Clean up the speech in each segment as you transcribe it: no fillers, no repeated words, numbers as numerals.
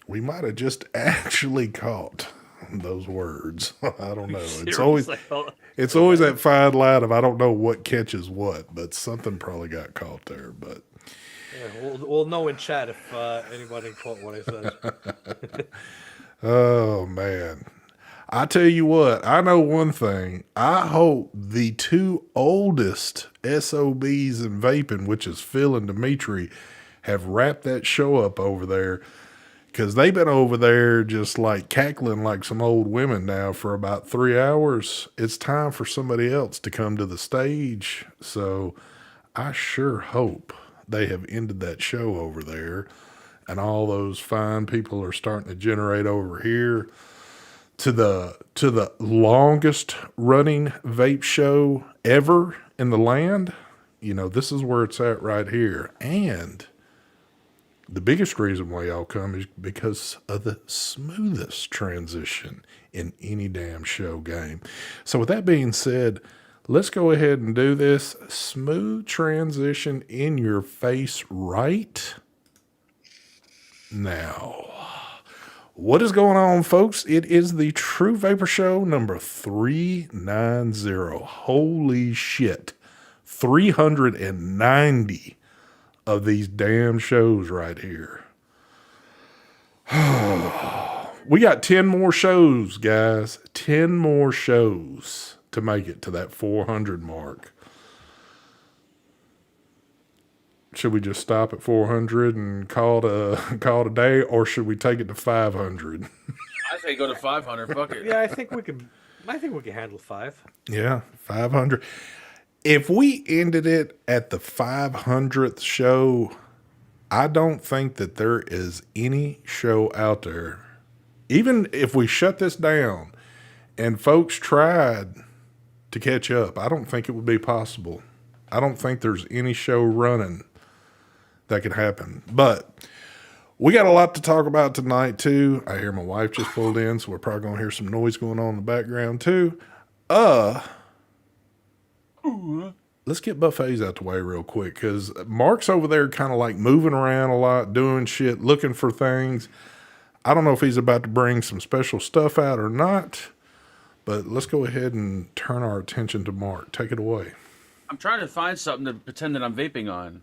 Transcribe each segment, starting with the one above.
We might have just actually caught those words. I don't know. It's always that fine line of I don't know what catches what, but something probably got caught there. But Yeah, we'll know in chat if anybody caught what I said. oh man. I tell you what, I know one thing. I hope the two oldest SOBs in vaping, which is Phil and Dimitri, have wrapped that show up over there, because they've been over there just like cackling like some old women now for about 3 hours. It's time for somebody else to come to the stage. So I sure hope they have ended that show over there and all those fine people are starting to generate over here to the longest running vape show ever in the land. You know, this is where it's at right here. And the biggest reason why y'all come is because of the smoothest transition in any damn show game. So with that being said, let's go ahead and do this smooth transition in your face right now. What is going on, folks? It is the True Vapor Show number 390. Holy shit. 390 of these damn shows right here. We got 10 more shows, guys. 10 more shows to make it to that 400 mark. Should we just stop at 400 and call it a day, or should we take it to 500? I say go to 500. Fuck it. Yeah, I think we can handle 5. Yeah, 500. If we ended it at the 500th show, I don't think that there is any show out there. Even if we shut this down and folks tried to catch up, I don't think it would be possible. I don't think there's any show running that could happen. But we got a lot to talk about tonight, too. I hear my wife just pulled in, so we're probably going to hear some noise going on in the background, too. Let's get buffets out the way real quick, because Mark's over there kind of like moving around a lot, doing shit, looking for things. I don't know if he's about to bring some special stuff out or not, but let's go ahead and turn our attention to Mark. Take it away. I'm trying to find something to pretend that I'm vaping on.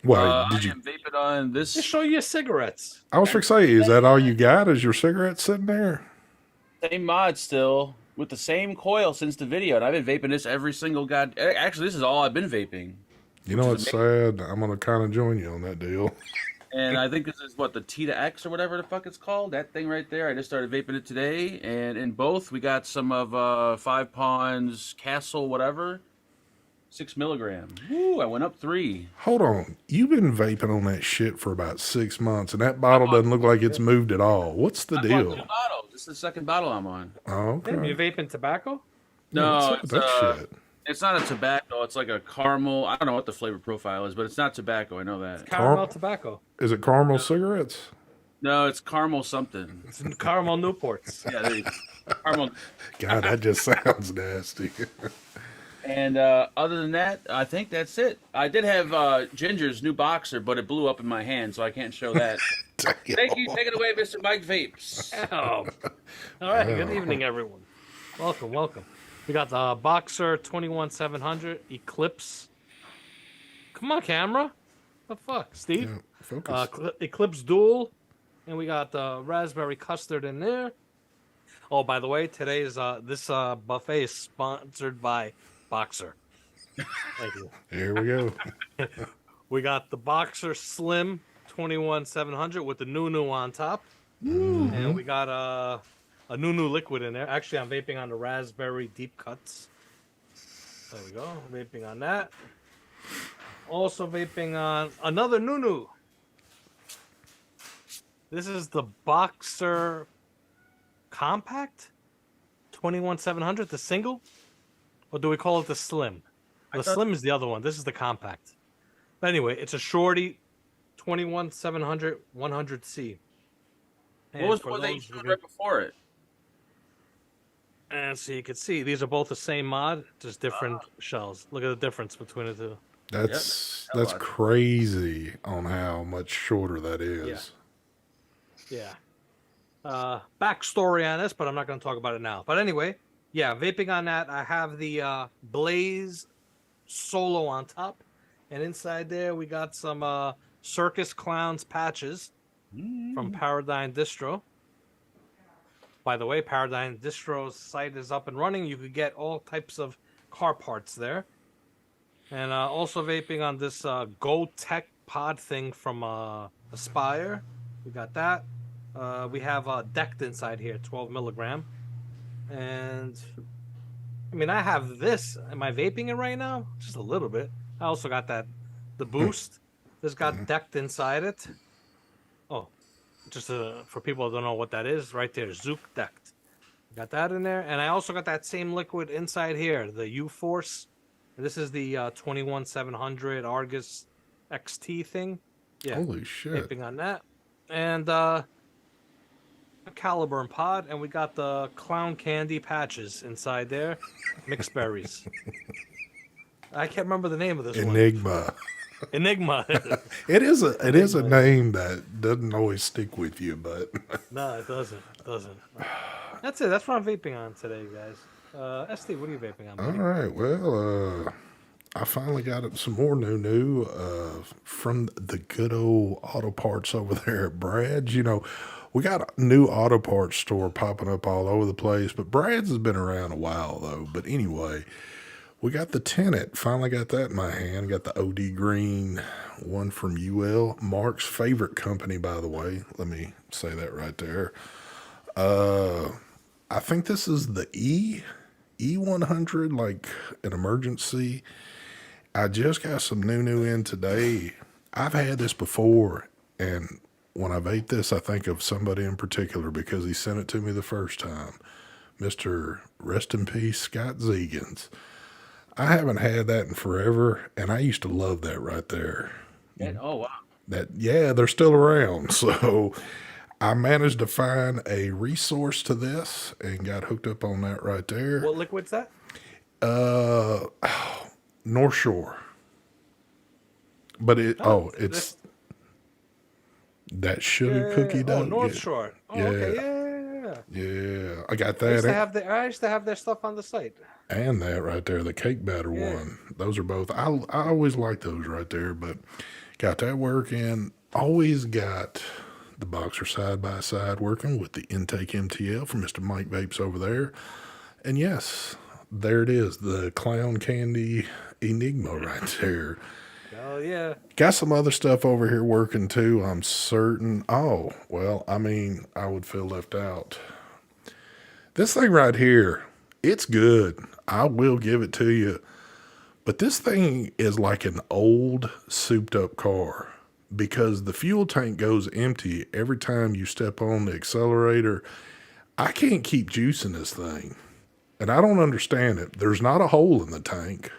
Well, I am vaping on this. Just show you cigarettes. I was going to say, is that all you got? Is your cigarette sitting there? Same mod still, with the same coil since the video, and I've been vaping this every single Actually, this is all I've been vaping. You know what's sad? I'm going to kind of join you on that deal. And I think this is what, the T.T.V or whatever the fuck it's called. That thing right there. I just started vaping it today, and in both we got some of 5 Pawns Castle whatever. 6 milligram. Woo, I went up 3. Hold on. You've been vaping on that shit for about 6 months, and that bottle doesn't look like it's moved at all. What's the deal? Bought 2 bottles. This is the second bottle I'm on. Oh, okay. You vaping tobacco? No, shit? It's not a tobacco. It's like a caramel. I don't know what the flavor profile is, but it's not tobacco. I know that. It's caramel tobacco. Is it caramel cigarettes? No, it's caramel something. It's caramel Newports. Yeah, there you go. Caramel. God, that just sounds nasty. And other than that, I think that's it. I did have Ginger's new boxer, but it blew up in my hand, so I can't show that. Thank you. Take it away, Mr. Mike Vapes. Oh. All right. Good evening, everyone. Welcome. We got the Boxer 21700 Eclipse. Come on, camera. The fuck, Steve? Yeah, focus. Eclipse Dual. And we got the Raspberry Custard in there. Oh, by the way, today's this buffet is sponsored by Boxer. Thank you. Here we go. We got the Boxer Slim 21700 with the Nunu on top. Mm-hmm. And we got a Nunu liquid in there. Actually, I'm vaping on the Raspberry Deep Cuts. There we go. Vaping on that. Also vaping on another Nunu. This is the Boxer Compact 21700, the single. Or do we call it the Slim? The Slim is the other one. This is the Compact. But anyway, it's a Shorty 21700 100C. What was the one that you showed right before it? And so you can see these are both the same mod, just different shells. Look at the difference between the two. That's crazy on how much shorter that is. Yeah. backstory on this, but I'm not going to talk about it now. But anyway, yeah, vaping on that. I have the Blaze Solo on top, and inside there we got some Circus Clowns patches from Paradigm Distro. By the way, Paradigm Distro's site is up and running. You could get all types of car parts there. And also vaping on this Go Tech pod thing from Aspire. We got that. We have Decked inside here, 12 milligram. And I mean, I have this. Am I vaping it right now? Just a little bit. I also got the Boost. This got Decked inside it. Oh, just for people that don't know what that is, right there, Zook Decked. Got that in there. And I also got that same liquid inside here, the U-Force. This is the 21700 Argus XT thing. Yeah. Holy shit. Vaping on that. And a Caliburn pod, and we got the Clown Candy patches inside there. Mixed berries. I can't remember the name of this Enigma. one. Enigma. It is a name that doesn't always stick with you, but No, it doesn't. It doesn't. That's it. That's what I'm vaping on today, guys. SD, what are you vaping on, buddy? all right. Well, I finally got some more new from the good old auto parts over there at Brad's. You know, we got a new auto parts store popping up all over the place, but Brad's has been around a while though. But anyway, we got the Tenet. Finally got that in my hand. Got the OD Green one from UL, Mark's favorite company, by the way. Let me say that right there. I think this is the E100, like an emergency. I just got some new in today. I've had this before, and when I vape this, I think of somebody in particular because he sent it to me the first time. Mr. Rest in Peace, Scott Zegans. I haven't had that in forever, and I used to love that right there. Oh wow. Yeah, they're still around. So I managed to find a resource to this and got hooked up on that right there. What liquid's that? North Shore. But it's that sugar cookie dough. Oh, North Shore. Oh, okay. Yeah. I got I that. used to have their stuff on the site. And that right there, the cake batter one. Those are both. I always like those right there, but got that working. Always got the Boxer side by side working with the Intake MTL from Mr. Mike Vapes over there. And yes, there it is, the Clown Candy Enigma right there. Oh yeah. Got some other stuff over here working too, I'm certain. Oh, well, I mean, I would feel left out. This thing right here, it's good. I will give it to you. But this thing is like an old souped up car because the fuel tank goes empty every time you step on the accelerator. I can't keep juicing this thing. And I don't understand it. There's not a hole in the tank.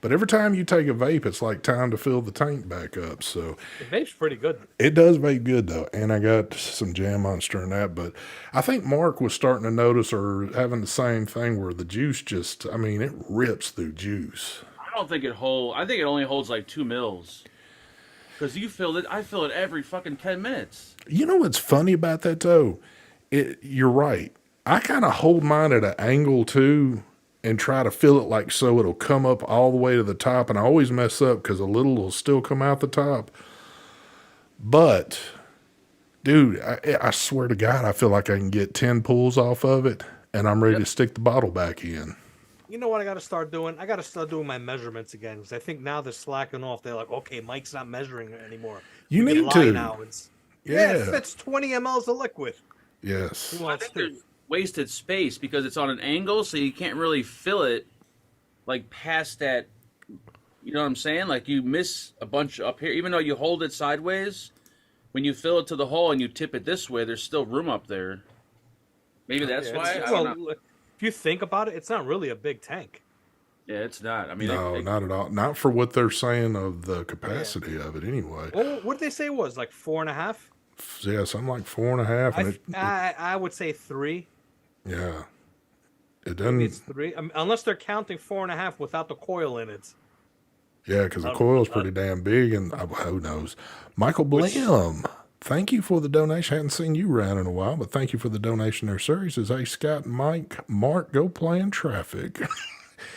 But every time you take a vape, it's like time to fill the tank back up. So The vape's pretty good. it does vape good though. And I got some Jam Monster in that. But I think Mark was starting to notice or having the same thing where the juice just, I mean, it rips through juice. I don't think it holds. I think it only holds like 2 mils. Because you fill it, I fill it every fucking 10 minutes. You know what's funny about that though? You're right. I kind of hold mine at an angle too and try to fill it like so it'll come up all the way to the top. And I always mess up because a little will still come out the top. But, dude, I swear to God, I feel like I can get 10 pulls off of it and I'm ready to stick the bottle back in. You know what I got to start doing? I got to start doing my measurements again because I think now they're slacking off. They're like, okay, Mike's not measuring it anymore. You We can need lie to. now. It Yeah. fits 20 mLs of liquid. Yes. Who I wants think to? there's wasted space because it's on an angle, so you can't really fill it like past that. You know what I'm saying? Like you miss a bunch up here, even though you hold it sideways. When you fill it to the hole and you tip it this way, there's still room up there. Maybe that's Yeah, why. it's- I don't know. well, if you think about it, it's not really a big tank. Yeah, it's not. I mean, No, not at all. Not for what they're saying of the capacity of it anyway. Well, what did they say it was? Like 4.5? Yeah, something like 4.5. And I would say 3. yeah. It Maybe it's doesn't. 3. Unless they're counting 4.5 without the coil in it. Yeah, because the coil's pretty damn big, and who knows? Michael Blim thank you for the donation. Hadn't seen you around in a while, but thank you for the donation there, sir. He says, hey, Scott and Mike, Mark, go play in traffic.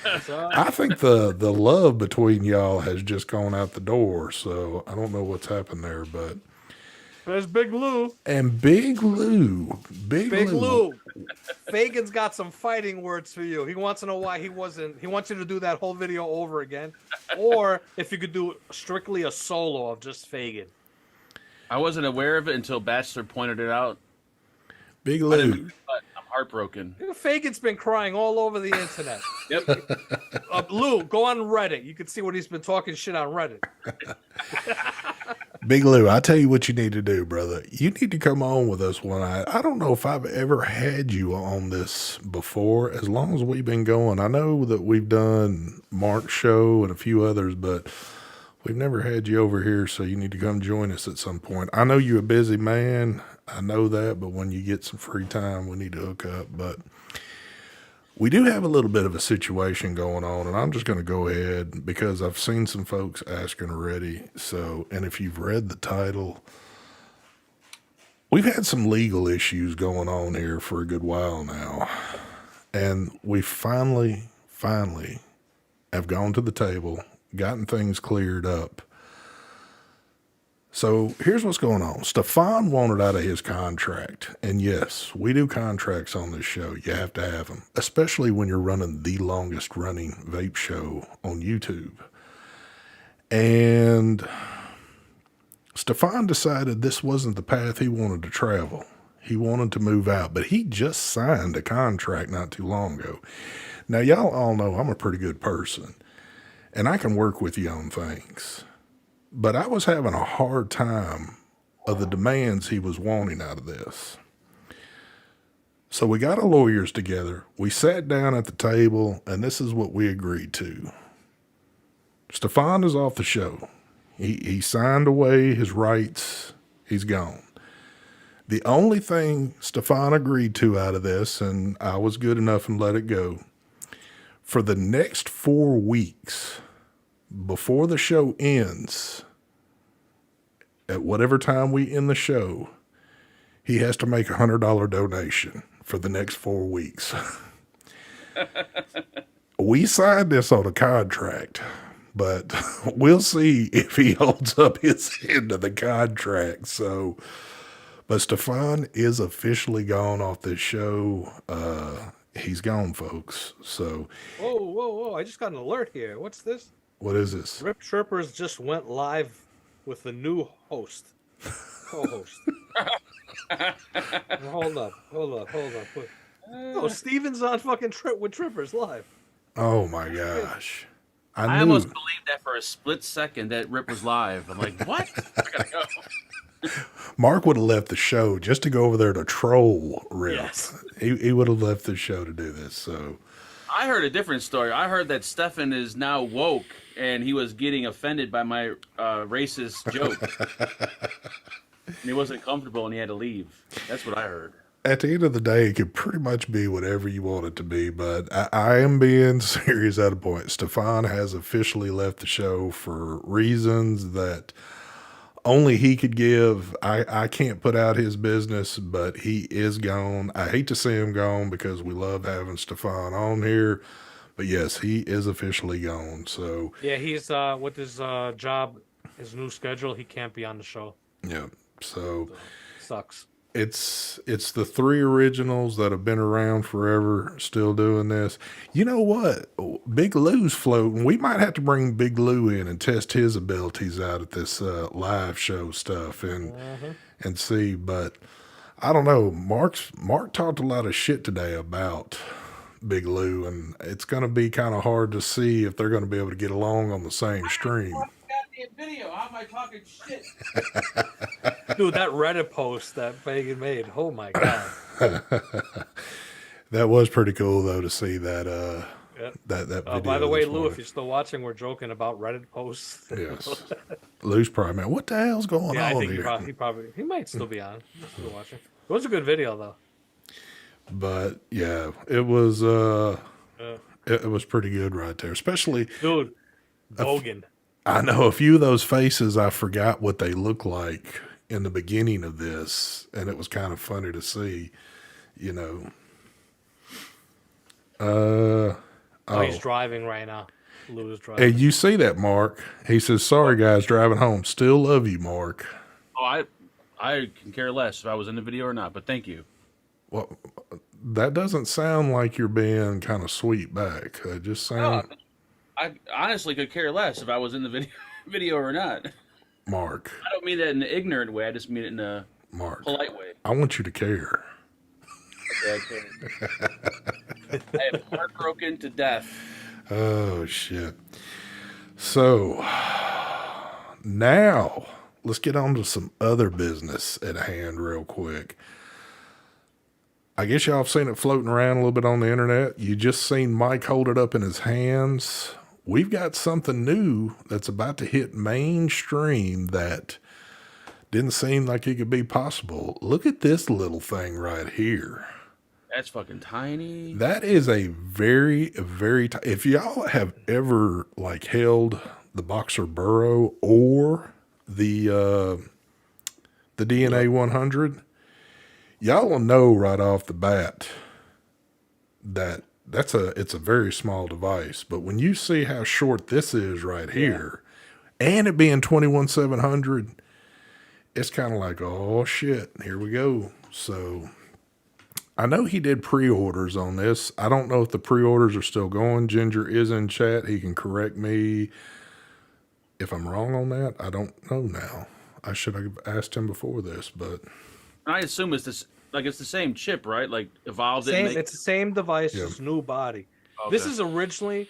I think the love between y'all has just gone out the door, so I don't know what's happened there, but There's Big Lou. and Big Lou. Big Lou. Fagan's got some fighting words for you. He wants to know why he wasn't. He wants you to do that whole video over again, or if you could do strictly a solo of just Fagan. I wasn't aware of it until Bachelor pointed it out. Big I Lou. didn't- but I'm heartbroken. Fagan's been crying all over the internet. Yep. Lou, go on Reddit. You can see what he's been talking shit on Reddit. Big Lou, I tell you what you need to do, brother. You need to come on with us one night. I don't know if I've ever had you on this before, as long as we've been going. I know that we've done Mark's show and a few others, but we've never had you over here, so you need to come join us at some point. I know you're a busy man. I know that, but when you get some free time, we need to hook up. But we do have a little bit of a situation going on, and I'm just going to go ahead because I've seen some folks asking already. So, and if you've read the title, we've had some legal issues going on here for a good while now. And we finally have gone to the table, gotten things cleared up. So here's what's going on. Stefan wanted out of his contract. And yes, we do contracts on this show. You have to have them, especially when you're running the longest running vape show on YouTube. And Stefan decided this wasn't the path he wanted to travel. He wanted to move out, but he just signed a contract not too long ago. Now, y'all all know I'm a pretty good person, and I can work with you on things. But I was having a hard time of the demands he was wanting out of this. So we got our lawyers together. We sat down at the table, and this is what we agreed to. Stefan is off the show. He signed away his rights. He's gone. The only thing Stefan agreed to out of this, and I was good enough and let it go, for the next 4 weeks, before the show ends, at whatever time we end the show, he has to make $100 donation for the next 4 weeks. We signed this on a contract, but we'll see if he holds up his end of the contract. So, but Stefan is officially gone off this show. He's gone, folks. So, Whoa. I just got an alert here. What's this? what is this? Rip Trippers just went live with the new co-host. Hold up. Oh, Steven's on fucking trip with Trippers live. Oh my gosh. I almost believed that for a split second that Rip was live. I'm like, what? I gotta go. Mark would have left the show just to go over there to troll Rip. Yes. He would have left the show to do this. So I heard a different story. I heard that Stefan is now woke and he was getting offended by my racist joke. And he wasn't comfortable and he had to leave. That's what I heard. at the end of the day, it could pretty much be whatever you want it to be, but I am being serious at a point. Stefan has officially left the show for reasons that only he could give. I can't put out his business, but he is gone. I hate to see him gone because we love having Stefan on here, but yes, he is officially gone. So yeah, he's with his job, his new schedule, he can't be on the show. yeah, so Sucks. It's the three originals that have been around forever still doing this. You know what? Big Lou's floating. We might have to bring Big Lou in and test his abilities out at this live show stuff and see. But I don't know. Mark talked a lot of shit today about Big Lou, and it's going to be kind of hard to see if they're going to be able to get along on the same stream. Video. How am I talking shit? Dude, that Reddit post that Fagan made. Oh my god. That was pretty cool though to see that that video. By the way, this Lou, morning. if you're still watching, we're joking about Reddit posts. Yes. Lou's probably, man, what the hell's going Yeah, I on think here? he might still be on. He's still watching. It was a good video though. But yeah, it was it was pretty good right there. Especially, Dude, Bogan. I know a few of those faces, I forgot what they look like in the beginning of this, and it was kind of funny to see, you know. Oh, he's driving right now. Lou's And driving. you see that, Mark. He says, sorry, guys, driving home. Still love you, Mark. Oh, I can care less if I was in the video or not, but thank you. Well, that doesn't sound like you're being kind of sweet back. It just sounds... I honestly could care less if I was in the video or not. Mark. I don't mean that in an ignorant way. I just mean it in a polite way. I want you to care. Okay, I am heartbroken to death. Oh, shit. So, now, let's get on to some other business at hand real quick. I guess y'all have seen it floating around a little bit on the internet. You just seen Mike hold it up in his hands. We've got something new that's about to hit mainstream that didn't seem like it could be possible. Look at this little thing right here. That's fucking tiny. That is a very, very... if y'all have ever, like, held the Boxer Burrow or the DNA 100, y'all will know right off the bat that it's a very small device. But when you see how short this is right here, and it being 21700, it's kind of like, oh shit, here we go. So I know he did pre-orders on this. I don't know if the pre-orders are still going. Ginger is in chat. He can correct me if I'm wrong on that. I don't know now. I should have asked him before this, but I assume it's this, like it's the same chip, right? Like evolved Same, it. it's the same device, just new body. Okay. This is originally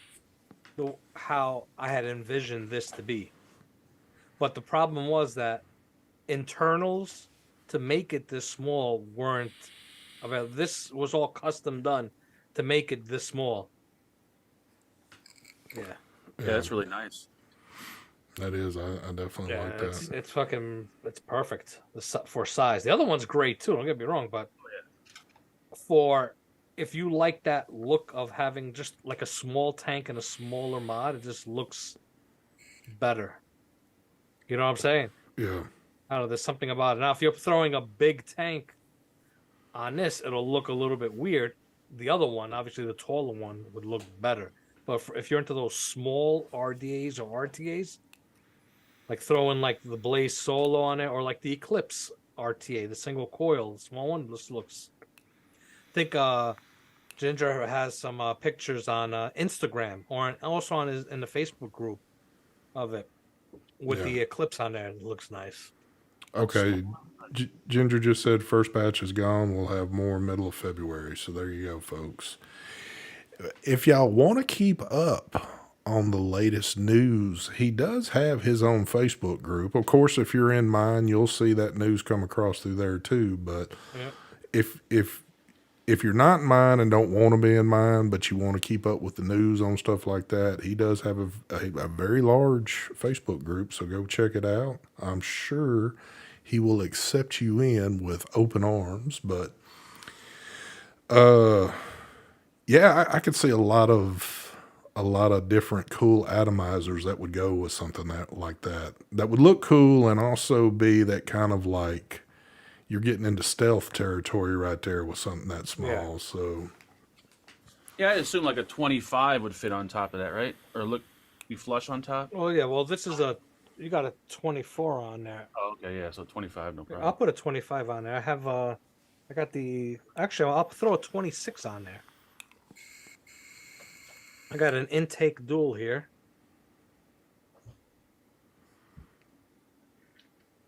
how I had envisioned this to be. But the problem was that internals to make it this small weren't available. This was all custom done to make it this small. Yeah. Yeah, that's really nice. that is, I definitely like that. It's perfect for size. The other one's great too, don't get me wrong, but for if you like that look of having just like a small tank and a smaller mod, it just looks better. You know what I'm saying? Yeah. I don't know, there's something about it. Now, if you're throwing a big tank on this, it'll look a little bit weird. The other one, obviously the taller one, would look better. But if you're into those small RDAs or RTAs, like throwing like the Blaze Solo on it, or like the Eclipse RTA, the single coil, the small one, this looks... I think Ginger has some pictures on Instagram or also on in the Facebook group of it with the Eclipse on there. It looks nice. Okay. Ginger just said first batch is gone. We'll have more middle of February. So there you go, folks. If y'all want to keep up on the latest news, he does have his own Facebook group. Of course, if you're in mine, you'll see that news come across through there too. But if you're not in mine and don't want to be in mine, but you want to keep up with the news on stuff like that, he does have a very large Facebook group. So go check it out. I'm sure he will accept you in with open arms. But yeah, I could see a lot of different cool atomizers that would go with something like that. That would look cool and also be that kind of like you're getting into stealth territory right there with something that small. Yeah. So Yeah, I assume like a 25 would fit on top of that, right? Or be flush on top? Oh yeah, well this is you got a 24 on there. Oh, okay, yeah, so 25, no problem. I'll put a 25 on there. I have I got I'll throw a 26 on there. I got an intake dual here.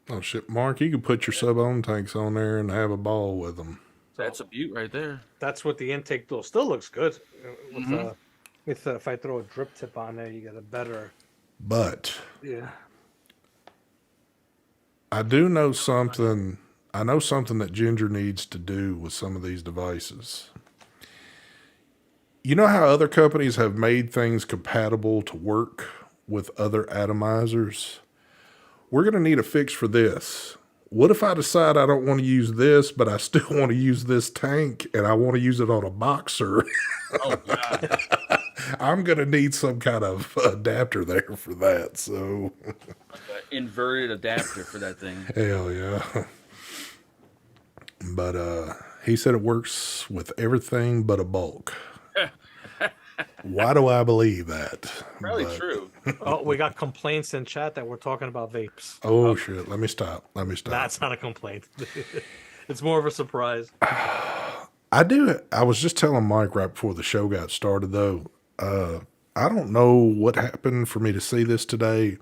oh shit, Mark, you could put your sub-ohm tanks on there and have a ball with them. That's a beaut right there. That's what the intake dual still looks good. With if I throw a drip tip on there, you get a better. But Yeah. I do know something. I know something that Ginger needs to do with some of these devices. You know how other companies have made things compatible to work with other atomizers? We're going to need a fix for this. What if I decide I don't want to use this, but I still want to use this tank and I want to use it on a Boxer? Oh, God. I'm going to need some kind of adapter there for that. So, Inverted adapter for that thing. hell yeah. But he said it works with everything but a bulk. Why do I believe that? Probably But- true. Oh, we got complaints in chat that we're talking about vapes. Oh, shit. Let me stop. That's not a complaint. It's more of a surprise. I was just telling Mike right before the show got started, though. I don't know what happened for me to see this today,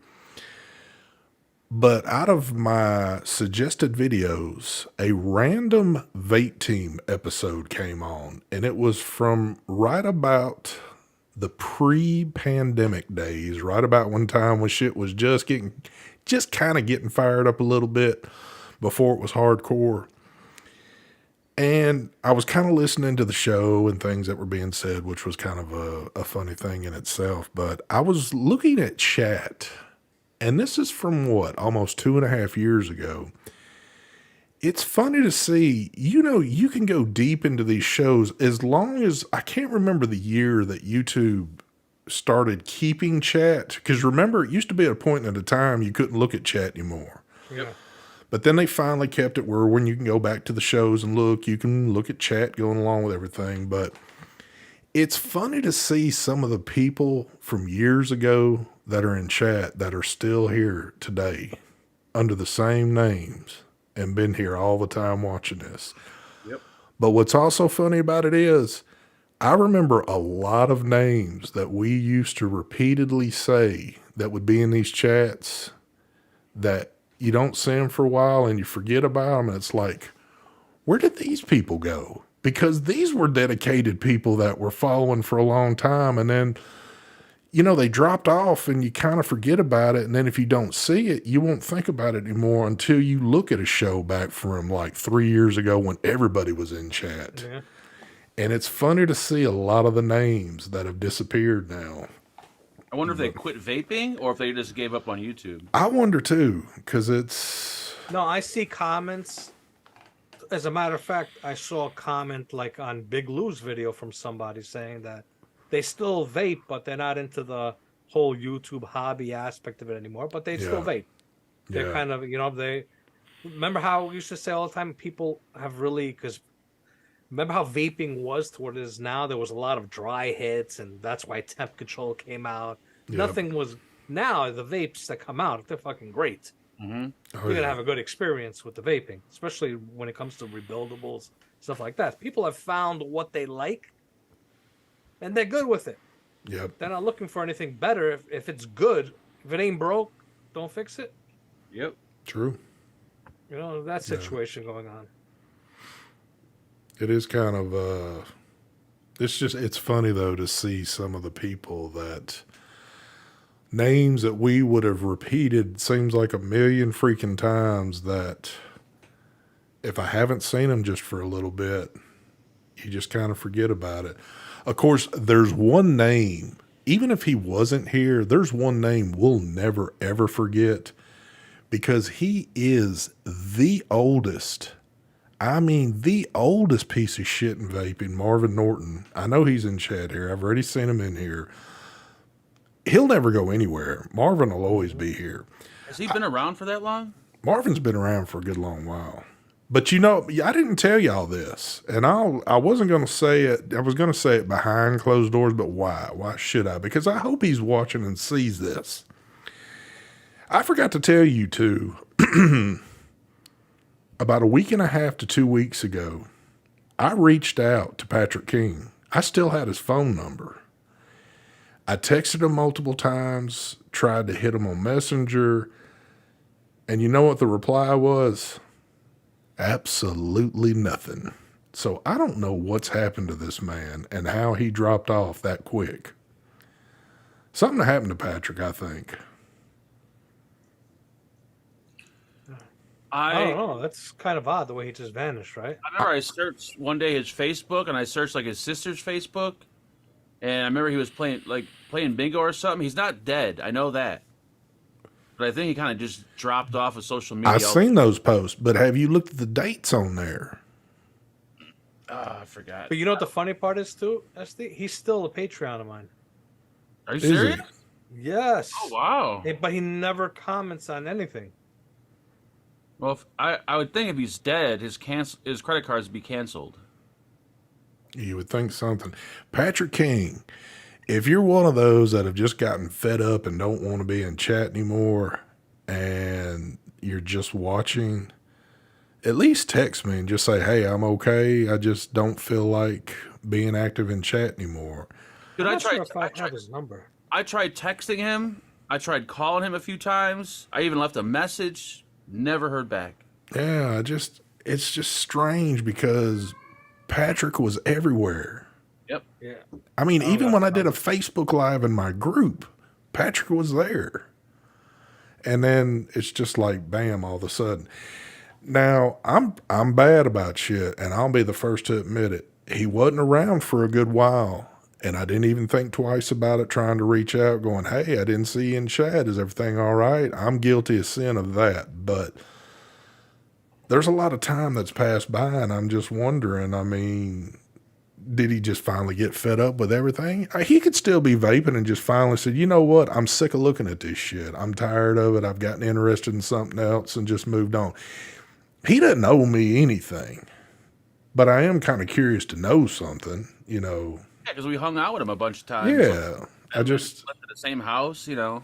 but out of my suggested videos, a random Vape Team episode came on, and it was from right about the pre-pandemic days, right about one time when shit was just kind of getting fired up a little bit before it was hardcore. And I was kind of listening to the show and things that were being said, which was kind of a funny thing in itself. But I was looking at chat, and this is from almost 2.5 years ago. It's funny to see, you can go deep into these shows as long as, I can't remember the year that YouTube started keeping chat. Because remember, it used to be at a point at a time you couldn't look at chat anymore. Yeah. But then they finally kept it where when you can go back to the shows and look, you can look at chat going along with everything. But it's funny to see some of the people from years ago that are in chat that are still here today under the same names and been here all the time watching this. Yep. But what's also funny about it is I remember a lot of names that we used to repeatedly say that would be in these chats that you don't see them for a while and you forget about them. And it's like, where did these people go? Because these were dedicated people that were following for a long time. And then, they dropped off and you kind of forget about it. And then if you don't see it, you won't think about it anymore until you look at a show back from like 3 years ago when everybody was in chat. Yeah. And it's funny to see a lot of the names that have disappeared now. I wonder if they quit vaping or if they just gave up on YouTube. I wonder too, because it's... No, I see comments. As a matter of fact, I saw a comment like on Big Lou's video from somebody saying that they still vape, but they're not into the whole YouTube hobby aspect of it anymore, but they still vape. They're kind of, they... Remember how we used to say all the time, people have really... Because remember how vaping was to what it is now? There was a lot of dry hits, and that's why temp control came out. Yep. Nothing was... Now, the vapes that come out, they're fucking great. Mm-hmm. Oh, You're gonna have a good experience with the vaping, especially when it comes to rebuildables, stuff like that. People have found what they like, and they're good with it. Yep. They're not looking for anything better. If it's good, if it ain't broke, don't fix it. Yep. True. That situation going on. It is kind of, it's funny though to see some of the people that names that we would have repeated seems like a million freaking times that if I haven't seen them just for a little bit, you just kind of forget about it. Of course, there's one name, even if he wasn't here, there's one name we'll never ever forget because he is the oldest. I mean, the oldest piece of shit in vaping, Marvin Norton. I know he's in chat here. I've already seen him in here. He'll never go anywhere. Marvin will always be here. Has he been around for that long? Marvin's been around for a good long while. But I didn't tell y'all this, and I wasn't going to say it. I was going to say it behind closed doors, but why? Why should I? Because I hope he's watching and sees this. I forgot to tell you too, about a week and a half to 2 weeks ago, I reached out to Patrick King. I still had his phone number. I texted him multiple times, tried to hit him on Messenger, and you know what the reply was? Absolutely nothing. So I don't know what's happened to this man and how he dropped off that quick. Something happened to Patrick, I think. I don't know. That's kind of odd the way he just vanished, right? I remember I searched one day his Facebook, and I searched like his sister's Facebook, and I remember he was playing bingo or something. He's not dead, I know that, but I think he kind of just dropped off of social media. I've seen those posts, but have you looked at the dates on there? I forgot. But you know what the funny part is too, SD? He's still a Patreon of mine. Are you Is serious? he? Yes. Oh wow. But he never comments on anything. Well, I would think if he's dead, his credit cards would be canceled. You would think something. Patrick King, if you're one of those that have just gotten fed up and don't want to be in chat anymore and you're just watching, at least text me and just say, hey, I'm okay. I just don't feel like being active in chat anymore. I'm not sure if I have his number. I tried texting him. I tried calling him a few times. I even left a message. Never heard back. Yeah, it's just strange because Patrick was everywhere. Yep. Yeah. I mean, even when I did a Facebook Live in my group, Patrick was there. And then it's just like bam, all of a sudden. Now, I'm bad about shit, and I'll be the first to admit it. He wasn't around for a good while, and I didn't even think twice about it, trying to reach out, going, hey, I didn't see you in chat. Is everything all right? I'm guilty of sin of that. But there's a lot of time that's passed by, and I'm just wondering, I mean, did he just finally get fed up with everything? He could still be vaping and just finally said, you know what? I'm sick of looking at this shit. I'm tired of it. I've gotten interested in something else and just moved on. He doesn't owe me anything, but I am kind of curious to know something, you know. Yeah, because we hung out with him a bunch of times. Yeah, I just lived in the same house, you know.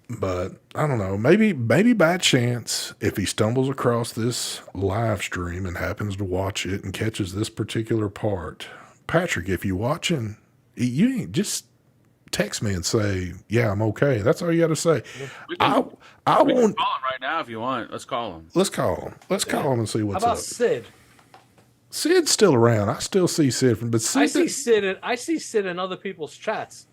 But I don't know. Maybe by chance, if he stumbles across this live stream and happens to watch it and catches this particular part, Patrick, if you're watching, you ain't just text me and say, "Yeah, I'm okay." That's all you got to say. We I can won't. call him right now if you want. Let's call him. Let's call him. Let's call him and see How what's about up. Sid? Sid's still around. I still see Sid from, but Sid. I see Sid in other people's chats.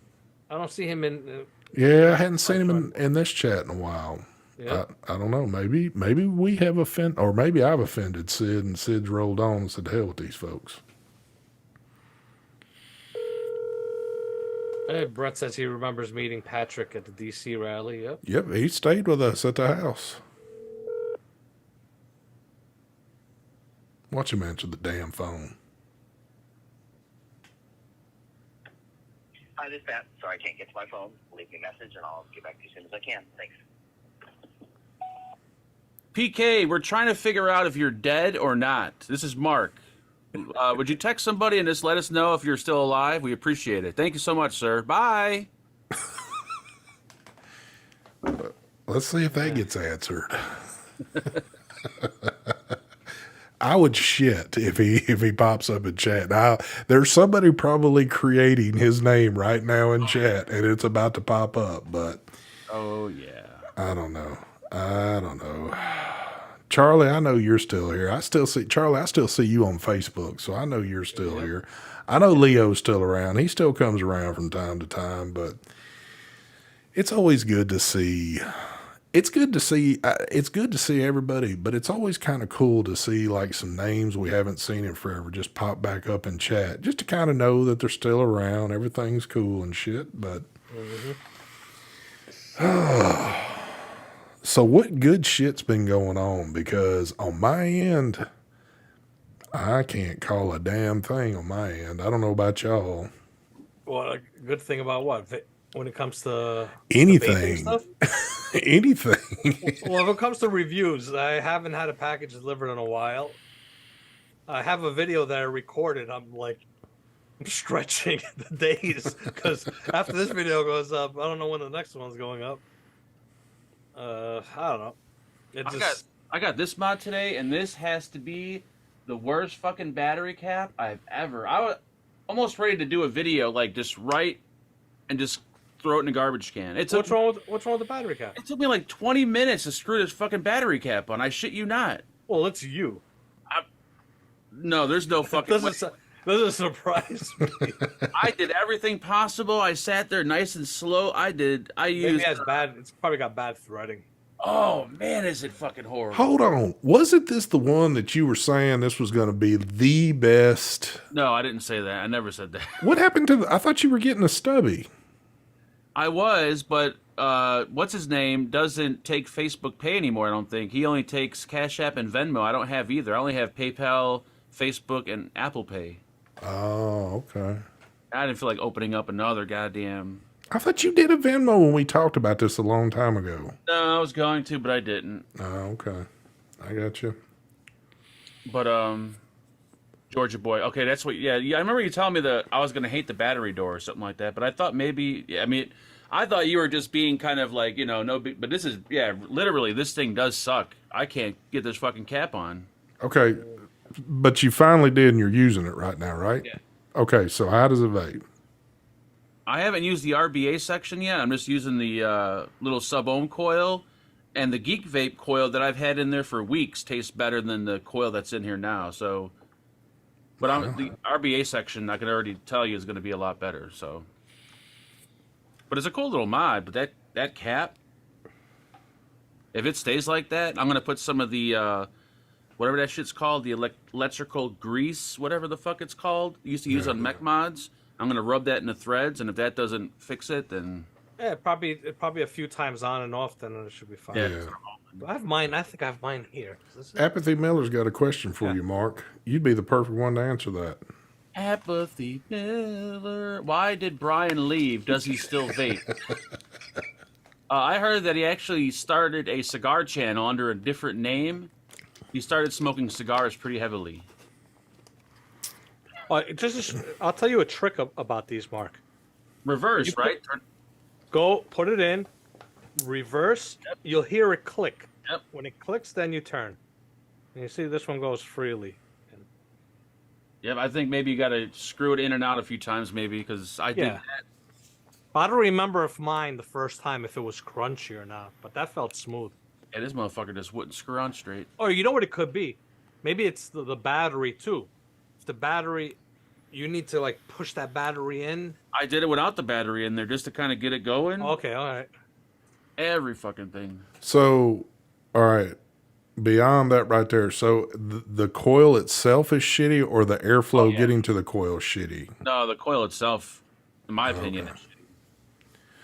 I don't see him in. Yeah, I hadn't seen him in this chat in a while. Yeah. I don't know. Maybe we have offended, or maybe I've offended Sid, and Sid's rolled on and said, "To hell with these folks." Hey, Brett says he remembers meeting Patrick at the DC rally. Yep. Yep, he stayed with us at the house. Watch him answer the damn phone. Hi, this is Matt. Sorry, I can't get to my phone. Leave me a message, and I'll get back to you as soon as I can. Thanks. PK, we're trying to figure out if you're dead or not. This is Mark. Would you text somebody and just let us know if you're still alive? We appreciate it. Thank you so much, sir. Bye. Let's see if that gets answered. I would shit if he pops up in chat. Now, there's somebody probably creating his name right now in chat, and it's about to pop up. But Oh yeah. I don't know. Charlie, I know you're still here. Charlie, I still see you on Facebook, so I know you're still here. I know Leo's still around. He still comes around from time to time, but it's always good to see. It's good to see. It's good to see everybody, but it's always kind of cool to see like some names we haven't seen in forever just pop back up in chat, just to kind of know that they're still around. Everything's cool and shit. But so what good shit's been going on? Because on my end, I can't call a damn thing on my end. I don't know about y'all. Well, a good thing about what? When it comes to Anything. stuff? Anything. Well, if it comes to reviews, I haven't had a package delivered in a while. I have a video that I recorded. I'm stretching the days because after this video goes up, I don't know when the next one's going up. I don't know. I got this mod today, and this has to be the worst fucking battery cap I've ever. I was almost ready to do a video like just write and just throw it in a garbage can. What's wrong with the battery cap? It took me like 20 minutes to screw this fucking battery cap on. I shit you not. Well, it's you. No, there's no fucking way. Doesn't surprise me. I did everything possible. I sat there nice and slow. Maybe it's probably got bad threading. Oh man, is it fucking horrible? Hold on. Wasn't this the one that you were saying this was going to be the best? No, I didn't say that. I never said that. What happened to I thought you were getting a stubby. I was, but what's his name doesn't take Facebook Pay anymore, I don't think. He only takes Cash App and Venmo. I don't have either. I only have PayPal, Facebook, and Apple Pay. Oh, okay. I didn't feel like opening up another goddamn. I thought you did a Venmo when we talked about this a long time ago. No, I was going to, but I didn't. Oh, okay. I got you. But Georgia boy. Okay, that's what. Yeah, yeah. I remember you telling me that I was gonna hate the battery door or something like that. But I thought maybe. Yeah, I mean, I thought you were just being kind of like no. But this is literally this thing does suck. I can't get this fucking cap on. Okay. But you finally did and you're using it right now, right? Yeah. Okay, so how does it vape? I haven't used the RBA section yet. I'm just using the little sub-ohm coil, and the Geek Vape coil that I've had in there for weeks tastes better than the coil that's in here now. So, but the RBA section, I can already tell you, is going to be a lot better. So, but it's a cool little mod. But that cap, if it stays like that, I'm going to put some of the whatever that shit's called, the electrical grease, whatever the fuck it's called, used to use on mech mods. I'm gonna rub that in the threads, and if that doesn't fix it, then Yeah, probably a few times on and off, then it should be fine. yeah. I have mine. I think I have mine here. Is this it? Apathy Miller's got a question for you, Mark. You'd be the perfect one to answer that. Apathy Miller. Why did Brian leave? Does he still vape? I heard that he actually started a cigar channel under a different name. He started smoking cigars pretty heavily. I'll tell you a trick about these, Mark. Reverse, right? Go put it in, reverse. Yep. You'll hear it click. Yep. When it clicks, then you turn. And you see this one goes freely. Yeah, I think maybe you got to screw it in and out a few times, maybe, because I did Yeah. that. I don't remember if mine the first time if it was crunchy or not, but that felt smooth. Yeah, this motherfucker just wouldn't screw on straight. Or you know what it could be? Maybe it's the battery too. If the battery, you need to like push that battery in. I did it without the battery in there just to kind of get it going. Okay, all right. Every fucking thing. So, all right. Beyond that right there, so the coil itself is shitty or the airflow getting to the coil is shitty? No, the coil itself, in my opinion, is shitty.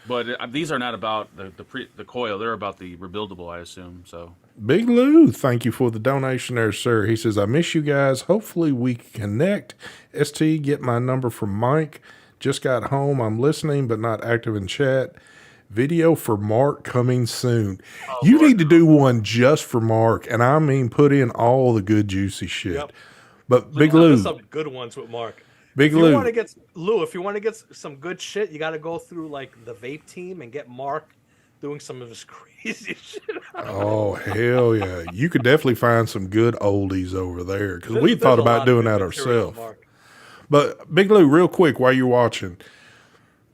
But these are not about the coil. They're about the rebuildable, I assume. So Big Lou, thank you for the donation there, sir. He says, I miss you guys. Hopefully we can connect. ST, get my number from Mike. Just got home. I'm listening, but not active in chat. Video for Mark coming soon. You need to do one just for Mark, and I mean put in all the good juicy shit. Yep. But Big Lou, Some good ones with Mark. Big If you Lou, want to get Lou, if you want to get some good shit, you got to go through like the vape team and get Mark doing some of his crazy shit. oh hell yeah, you could definitely find some good oldies over there because we There's thought a lot about of doing good that material, ourselves. Mark. But Big Lou, real quick, while you're watching,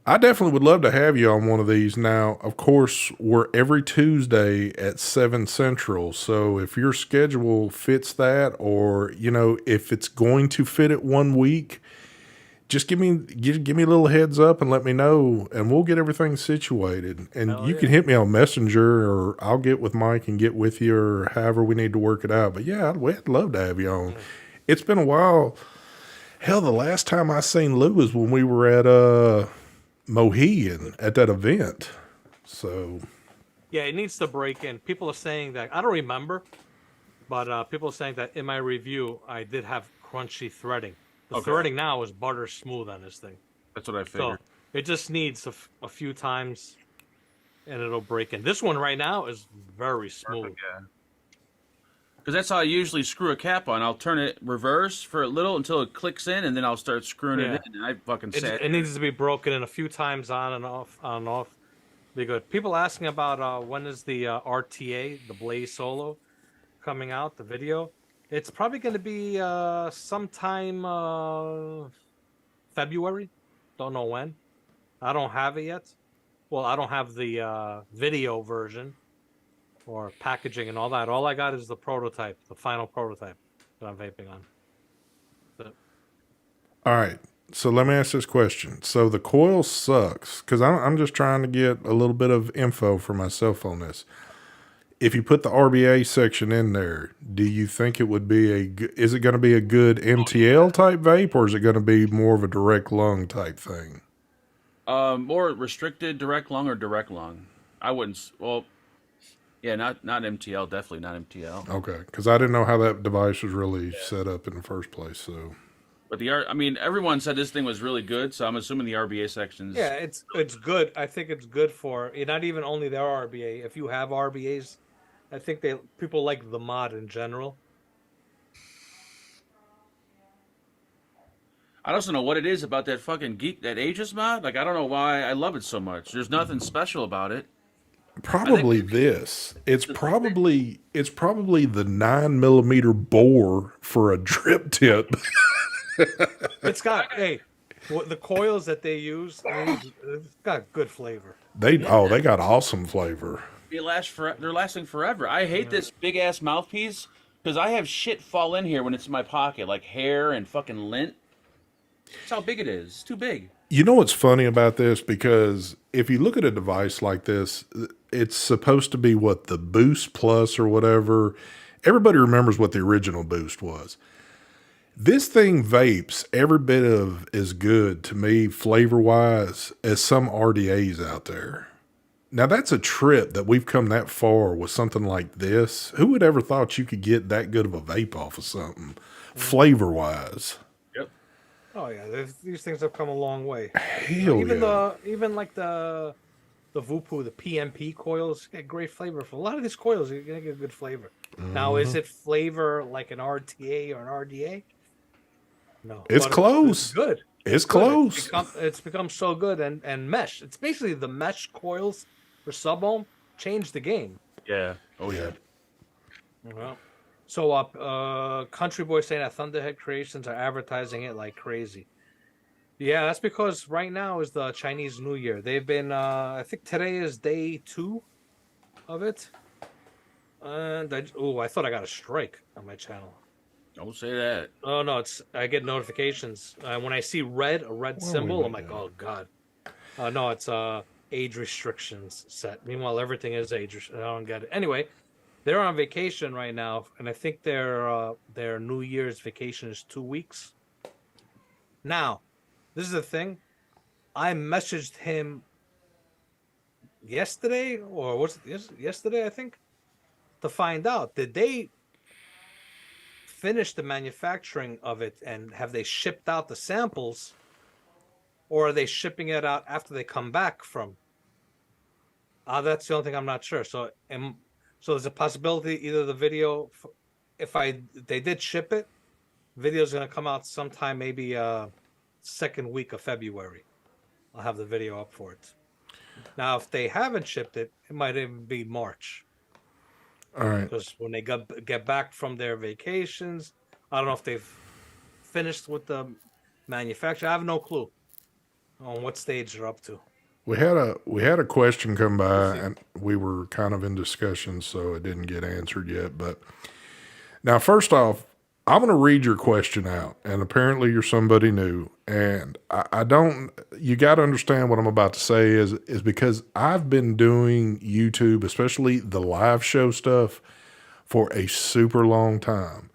I definitely would love to have you on one of these. Now, of course, we're every Tuesday at 7 Central. So if your schedule fits that, or, if it's going to fit it one week, just give me a little heads up and let me know, and we'll get everything situated. And you can hit me on Messenger, or I'll get with Mike and get with you, or however we need to work it out. But yeah, I'd love to have you on. It's been a while. Hell, the last time I seen Lou was when we were at Mohegan at that event. So Yeah, it needs to break in. People are saying that I don't remember, but people are saying that in my review I did have crunchy threading. The threading now is butter smooth on this thing. that's what I So figured. it just needs a few times, and it'll break in. This one right now is very smooth. Yeah. Because that's how I usually screw a cap on. I'll turn it reverse for a little until it clicks in, and then I'll start screwing it in. And I fucking sat. It needs to be broken in a few times on and off. Be good. People asking about when is the RTA, the Blaze Solo, coming out, the video. It's probably going to be sometime February. Don't know when. I don't have it yet. Well, I don't have the video version or packaging and all that. All I got is the prototype, the final prototype that I'm vaping on. all right. So let me ask this question. So the coil sucks because I'm just trying to get a little bit of info for myself on this. If you put the RBA section in there, do you think it would be is it going to be a good MTL type vape, or is it going to be more of a direct lung type thing? More restricted direct lung or direct lung. I wouldn't. Well, yeah, not MTL. Definitely not MTL. Okay, because I didn't know how that device was really set up in the first place. So But I mean, everyone said this thing was really good, so I'm assuming the RBA sections. Yeah, it's good. I think it's good for not even only their RBA. If you have RBAs, I think people like the mod in general. I don't know what it is about that fucking that Aegis mod. Like, I don't know why I love it so much. There's nothing special about it. Probably this. It's probably the 9mm bore for a drip tip. It's got the coils that they use. It's got good flavor. They got awesome flavor. They're lasting forever. I hate this big ass mouthpiece because I have shit fall in here when it's in my pocket, like hair and fucking lint. That's how big it is. It's too big. You know what's funny about this? Because if you look at a device like this, it's supposed to be what the Boost Plus or whatever. Everybody remembers what the original Boost was. This thing vapes every bit of as good to me flavor-wise as some RDAs out there. Now that's a trip that we've come that far with something like this. Who would ever thought you could get that good of a vape off of something flavor-wise? Oh yeah, these things have come a long way. Hell yeah. Even like the Vupu, the PMP coils get great flavor. For a lot of these coils, you're gonna get good flavor. Now, is it flavor like an RTA or an RDA? No, it's close. It's good. It's close. It's become so good and mesh. It's basically the mesh coils for sub-ohm changed the game. Yeah. Oh yeah. Well, so Country Boy saying that Thunderhead Creations are advertising it like crazy. Yeah, that's because right now is the Chinese New Year. They've been, I think today is day 2 of it. And I thought I got a strike on my channel. Don't say that. Oh no, I get notifications when I see a red symbol. I'm like, oh god. No, it's age restrictions set. Meanwhile, everything is age. I don't get it. Anyway, they're on vacation right now, and I think their New Year's vacation is 2 weeks. Now, this is the thing. I messaged him yesterday, or was it yesterday? I think, to find out, did they finish the manufacturing of it and have they shipped out the samples, or are they shipping it out after they come back from? That's the only thing I'm not sure. So there's a possibility either the video, if they did ship it, video's gonna come out sometime maybe second week of February. I'll have the video up for it. Now, if they haven't shipped it, it might even be March. All right. Because when they get back from their vacations, I don't know if they've finished with the manufacture. I have no clue on what stage they're up to. We had a question come by, and we were kind of in discussion, so it didn't get answered yet. But now, first off, I'm going to read your question out, and apparently you're somebody new, and I don't. You got to understand what I'm about to say is because I've been doing YouTube, especially the live show stuff, for a super long time.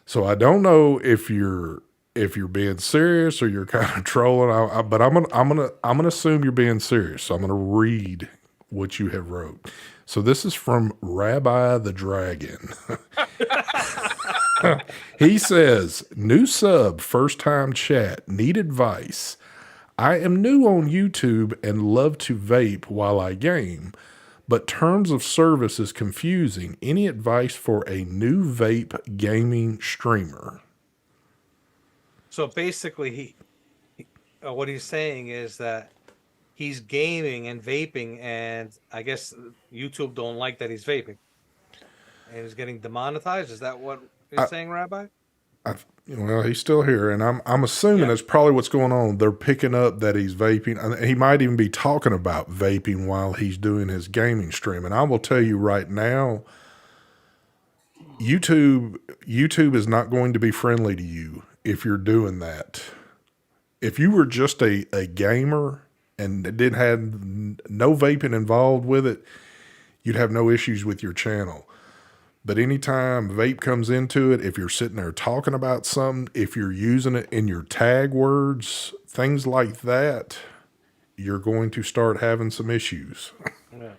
So I don't know if you're being serious or you're kind of trolling. But I'm gonna assume you're being serious. So I'm gonna read what you have wrote. So this is from Rabbi the Dragon. He says, new sub, first time chat, need advice. I am new on YouTube and love to vape while I game, but terms of service is confusing. Any advice for a new vape gaming streamer? So basically, what he's saying is that he's gaming and vaping, and I guess YouTube don't like that he's vaping, and he's getting demonetized. Is that what you're saying, Rabbi? Well, he's still here, and I'm assuming that's probably what's going on. They're picking up that he's vaping, and he might even be talking about vaping while he's doing his gaming stream. And I will tell you right now, YouTube is not going to be friendly to you if you're doing that. If you were just a gamer and didn't have no vaping involved with it, you'd have no issues with your channel. But anytime vape comes into it, if you're sitting there talking about something, if you're using it in your tag words, things like that, you're going to start having some issues. Yeah.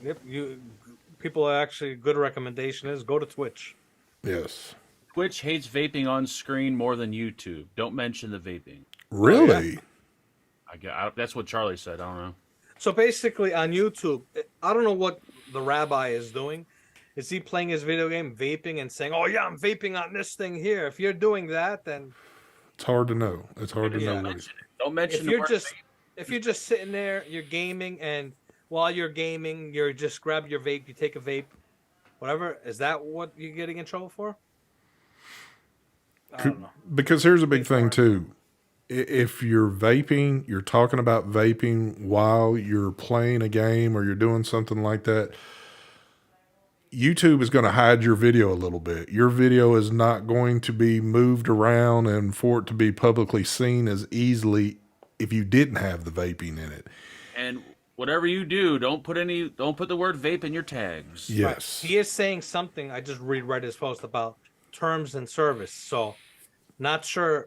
Yep. People are actually, good recommendation is go to Twitch. Yes. Twitch hates vaping on screen more than YouTube. Don't mention the vaping. Really? That's what Charlie said. I don't know. So basically, on YouTube, I don't know what the rabbi is doing. Is he playing his video game, vaping, and saying, "Oh yeah, I'm vaping on this thing here"? If you're doing that, then It's hard to know. It's hard to Yeah. know what it, Don't mention if the you're word just vape. if you're just sitting there, you're gaming, and while you're gaming, you're just grab your vape, you take a vape, whatever. Is that what you're getting in trouble for? I don't know. because here's a big thing too. If you're vaping, you're talking about vaping while you're playing a game or you're doing something like that, YouTube is going to hide your video a little bit. Your video is not going to be moved around and for it to be publicly seen as easily if you didn't have the vaping in it. And whatever you do, don't put the word vape in your tags. Yes. He is saying something. I just reread his post about terms and service. So, not sure.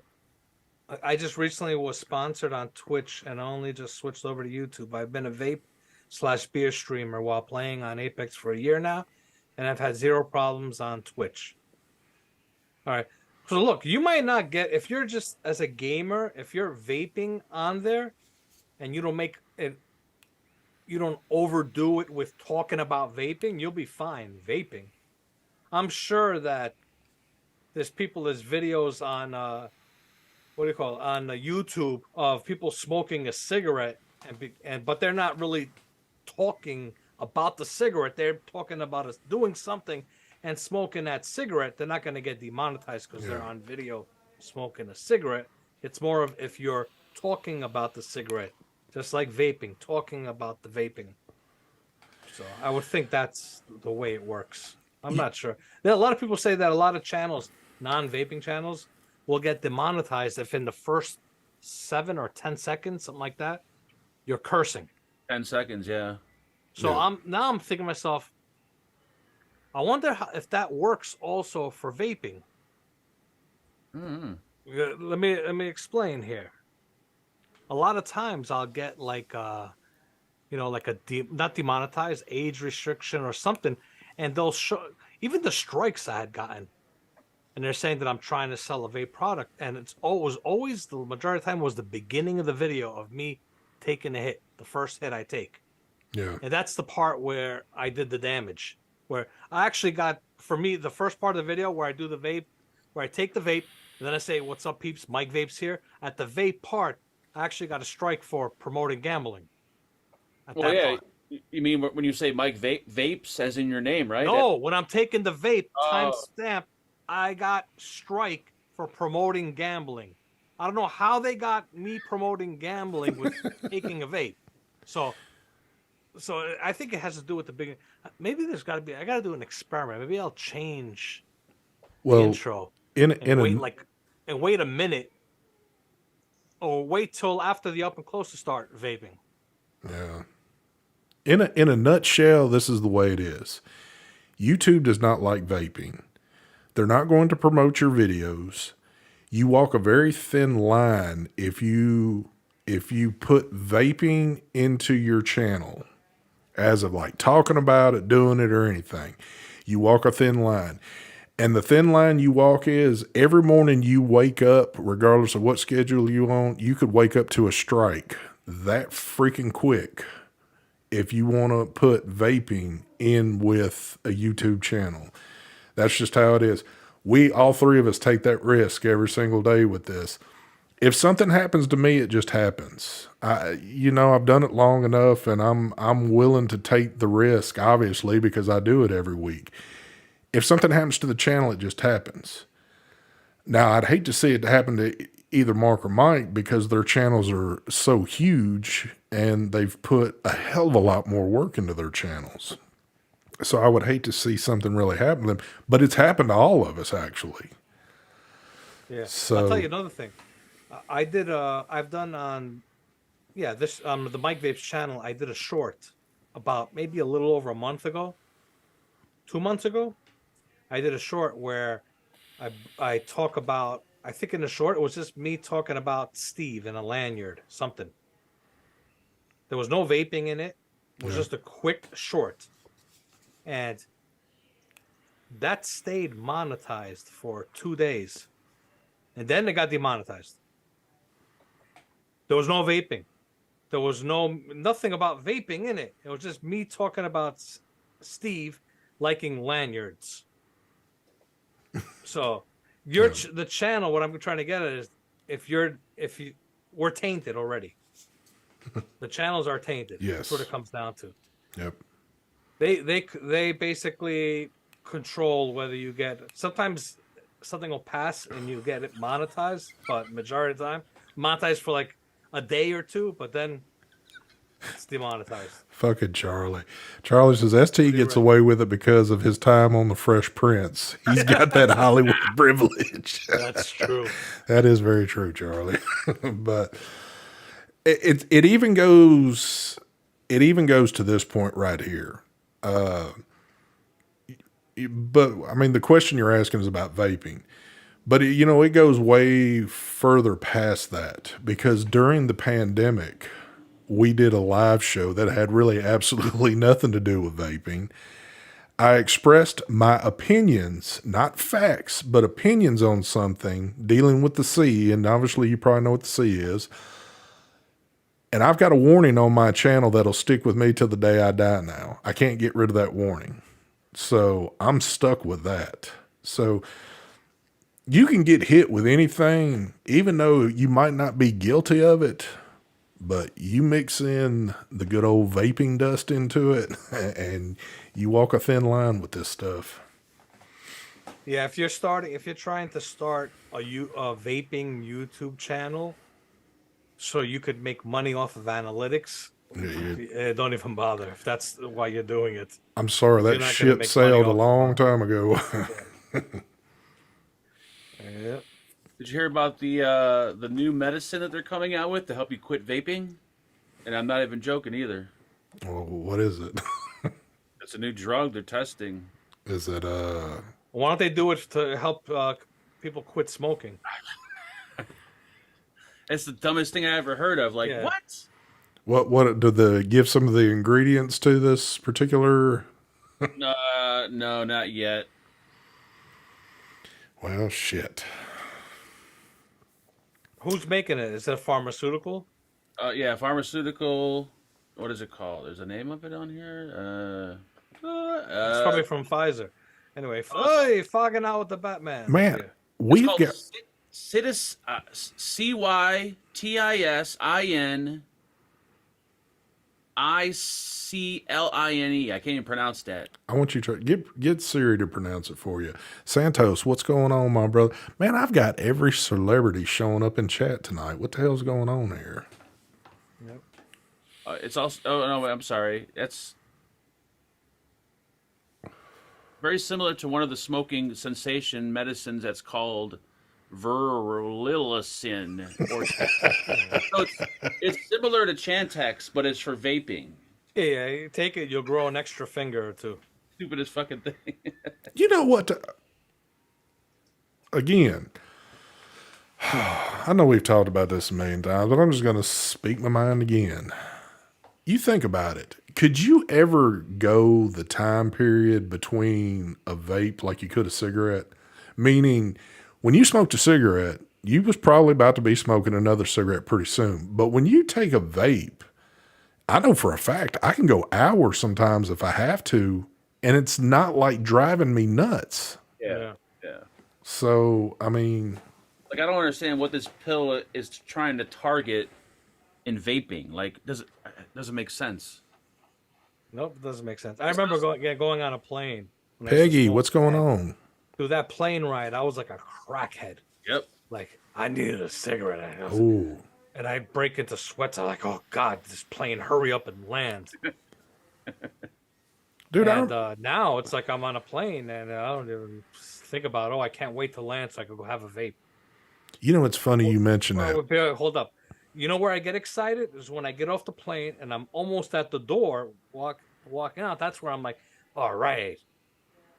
I just recently was sponsored on Twitch and only just switched over to YouTube. I've been a vape/beer streamer while playing on Apex for a year now, and I've had zero problems on Twitch. All right. So look, you might not get, if you're just as a gamer, if you're vaping on there and you don't make it, you don't overdo it with talking about vaping, you'll be fine vaping. I'm sure that there's videos on on YouTube of people smoking a cigarette but they're not really talking about the cigarette. They're talking about us doing something and smoking that cigarette. They're not going to get demonetized because they're on video smoking a cigarette. It's more of if you're talking about the cigarette, just like vaping, talking about the vaping. So I would think that's the way it works. I'm not sure. A lot of people say that a lot of channels, non-vaping channels, will get demonetized if in the first 7 or 10 seconds, something like that, you're cursing. 10 seconds, yeah. So I'm thinking to myself, I wonder if that works also for vaping. Mm-hmm. Let me explain here. A lot of times I'll get like not demonetized, age restriction or something, and they'll show even the strikes I had gotten, and they're saying that I'm trying to sell a vape product, and it's always the majority of the time was the beginning of the video of me taking a hit, the first hit I take. Yeah. And that's the part where I did the damage. Where I actually got, for me, the first part of the video where I do the vape, where I take the vape, and then I say, "What's up, peeps? Mike Vapes here." At the vape part, I actually got a strike for promoting gambling. Well, yeah. Part. You mean when you say Mike Vapes as in your name, right? No, when I'm taking the vape, timestamp, I got strike for promoting gambling. I don't know how they got me promoting gambling with taking a vape. So I think it has to do with the big. Maybe there's got to be. I got to do an experiment. Maybe I'll change the intro and wait a minute, or wait till after the up and close to start vaping. Yeah. In a nutshell, this is the way it is. YouTube does not like vaping. They're not going to promote your videos. You walk a very thin line if you put vaping into your channel as of like talking about it, doing it, or anything. You walk a thin line. And the thin line you walk is every morning you wake up, regardless of what schedule you on, you could wake up to a strike that freaking quick if you want to put vaping in with a YouTube channel. That's just how it is. All three of us take that risk every single day with this. If something happens to me, it just happens. I've done it long enough, and I'm willing to take the risk, obviously, because I do it every week. If something happens to the channel, it just happens. Now, I'd hate to see it happen to either Mark or Mike because their channels are so huge and they've put a hell of a lot more work into their channels. So I would hate to see something really happen to them, but it's happened to all of us, actually. Yeah. So I'll tell you another thing. I've done on, the Mike Vapes channel, I did a short about maybe a little over a month ago, 2 months ago. I did a short where I talk about, I think in the short, it was just me talking about Steve and a lanyard, something. There was no vaping in it. It was just a quick short. And that stayed monetized for 2 days, and then it got demonetized. There was no vaping. There was nothing about vaping in it. It was just me talking about Steve liking lanyards. So the channel. What I'm trying to get at is we're tainted already. The channels are tainted. Yes. That's what it comes down to. Yep. They basically control whether you get. Sometimes something will pass and you get it monetized, but majority of the time monetized for like a day or two, but then it's demonetized. Fucking Charlie. Charlie says ST gets away with it because of his time on the Fresh Prince. He's got that Hollywood privilege. That's true. That is very true, Charlie. But it even goes to this point right here. But I mean, the question you're asking is about vaping. But, it goes way further past that, because during the pandemic, we did a live show that had really absolutely nothing to do with vaping. I expressed my opinions, not facts, but opinions on something dealing with the C, and obviously you probably know what the C is. And I've got a warning on my channel that'll stick with me till the day I die now. I can't get rid of that warning. So I'm stuck with that. So you can get hit with anything, even though you might not be guilty of it, but you mix in the good old vaping dust into it and you walk a thin line with this stuff. Yeah, if you're trying to start a vaping YouTube channel so you could make money off of analytics, don't even bother if that's why you're doing it. I'm sorry, that ship sailed a long time ago. Yeah. Did you hear about the new medicine that they're coming out with to help you quit vaping? And I'm not even joking either. Well, what is it? It's a new drug they're testing. Is it Why don't they do it to help people quit smoking? It's the dumbest thing I ever heard of. Like, Yeah. what do they give some of the ingredients to this particular? No, not yet. Well, shit. Who's making it? Is it a pharmaceutical? Yeah, pharmaceutical. What is it called? There's a name of it on here. It's probably from Pfizer. Anyway, fogging out with the Batman. Man, Yeah. we've called got Cytisine. I can't even pronounce that. I want you to get Siri to pronounce it for you. Santos, what's going on, my brother? Man, I've got every celebrity showing up in chat tonight. What the hell's going on here? Yep. It's also. Oh no, I'm sorry. That's very similar to one of the smoking cessation medicines that's called Verilicin. So it's similar to Chantix, but it's for vaping. Yeah, you take it, you'll grow an extra finger or two. Stupidest fucking thing. You know what? Again, I know we've talked about this a million times, but I'm just going to speak my mind again. You think about it. Could you ever go the time period between a vape like you could a cigarette? Meaning, when you smoked a cigarette, you was probably about to be smoking another cigarette pretty soon. But when you take a vape, I know for a fact I can go hours sometimes if I have to, and it's not like driving me nuts. Yeah. So, I mean, Like, I don't understand what this pill is trying to target in vaping. Like, it doesn't make sense. Nope, it doesn't make sense. I remember going on a plane. Peggy, what's going on? Through that plane ride, I was like a crackhead. Yep. Like, I needed a cigarette. Ooh. And I break into sweats. I'm like, oh, God, this plane, hurry up and land. Dude, and now it's like I'm on a plane and I don't even think about, I can't wait to land so I can go have a vape. You know, it's funny you mentioned that. Hold up. You know where I get excited is when I get off the plane and I'm almost at the door, walking out. That's where I'm like, all right.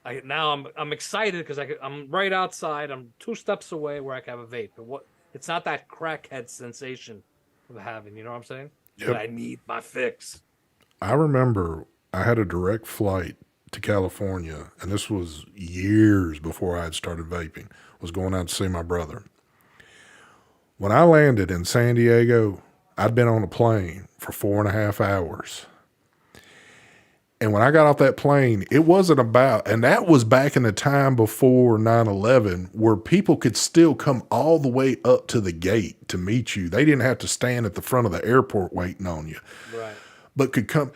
I'm excited because I'm right outside. I'm 2 steps away where I can have a vape. It's not that crackhead sensation of having. You know what I'm saying? Yep. But I need my fix. I remember I had a direct flight to California, and this was years before I had started vaping, was going out to see my brother. When I landed in San Diego, I'd been on a plane for 4.5 hours. And when I got off that plane, it wasn't about, and that was back in the time before 9/11, where people could still come all the way up to the gate to meet you. They didn't have to stand at the front of the airport waiting on you, Right. but could come.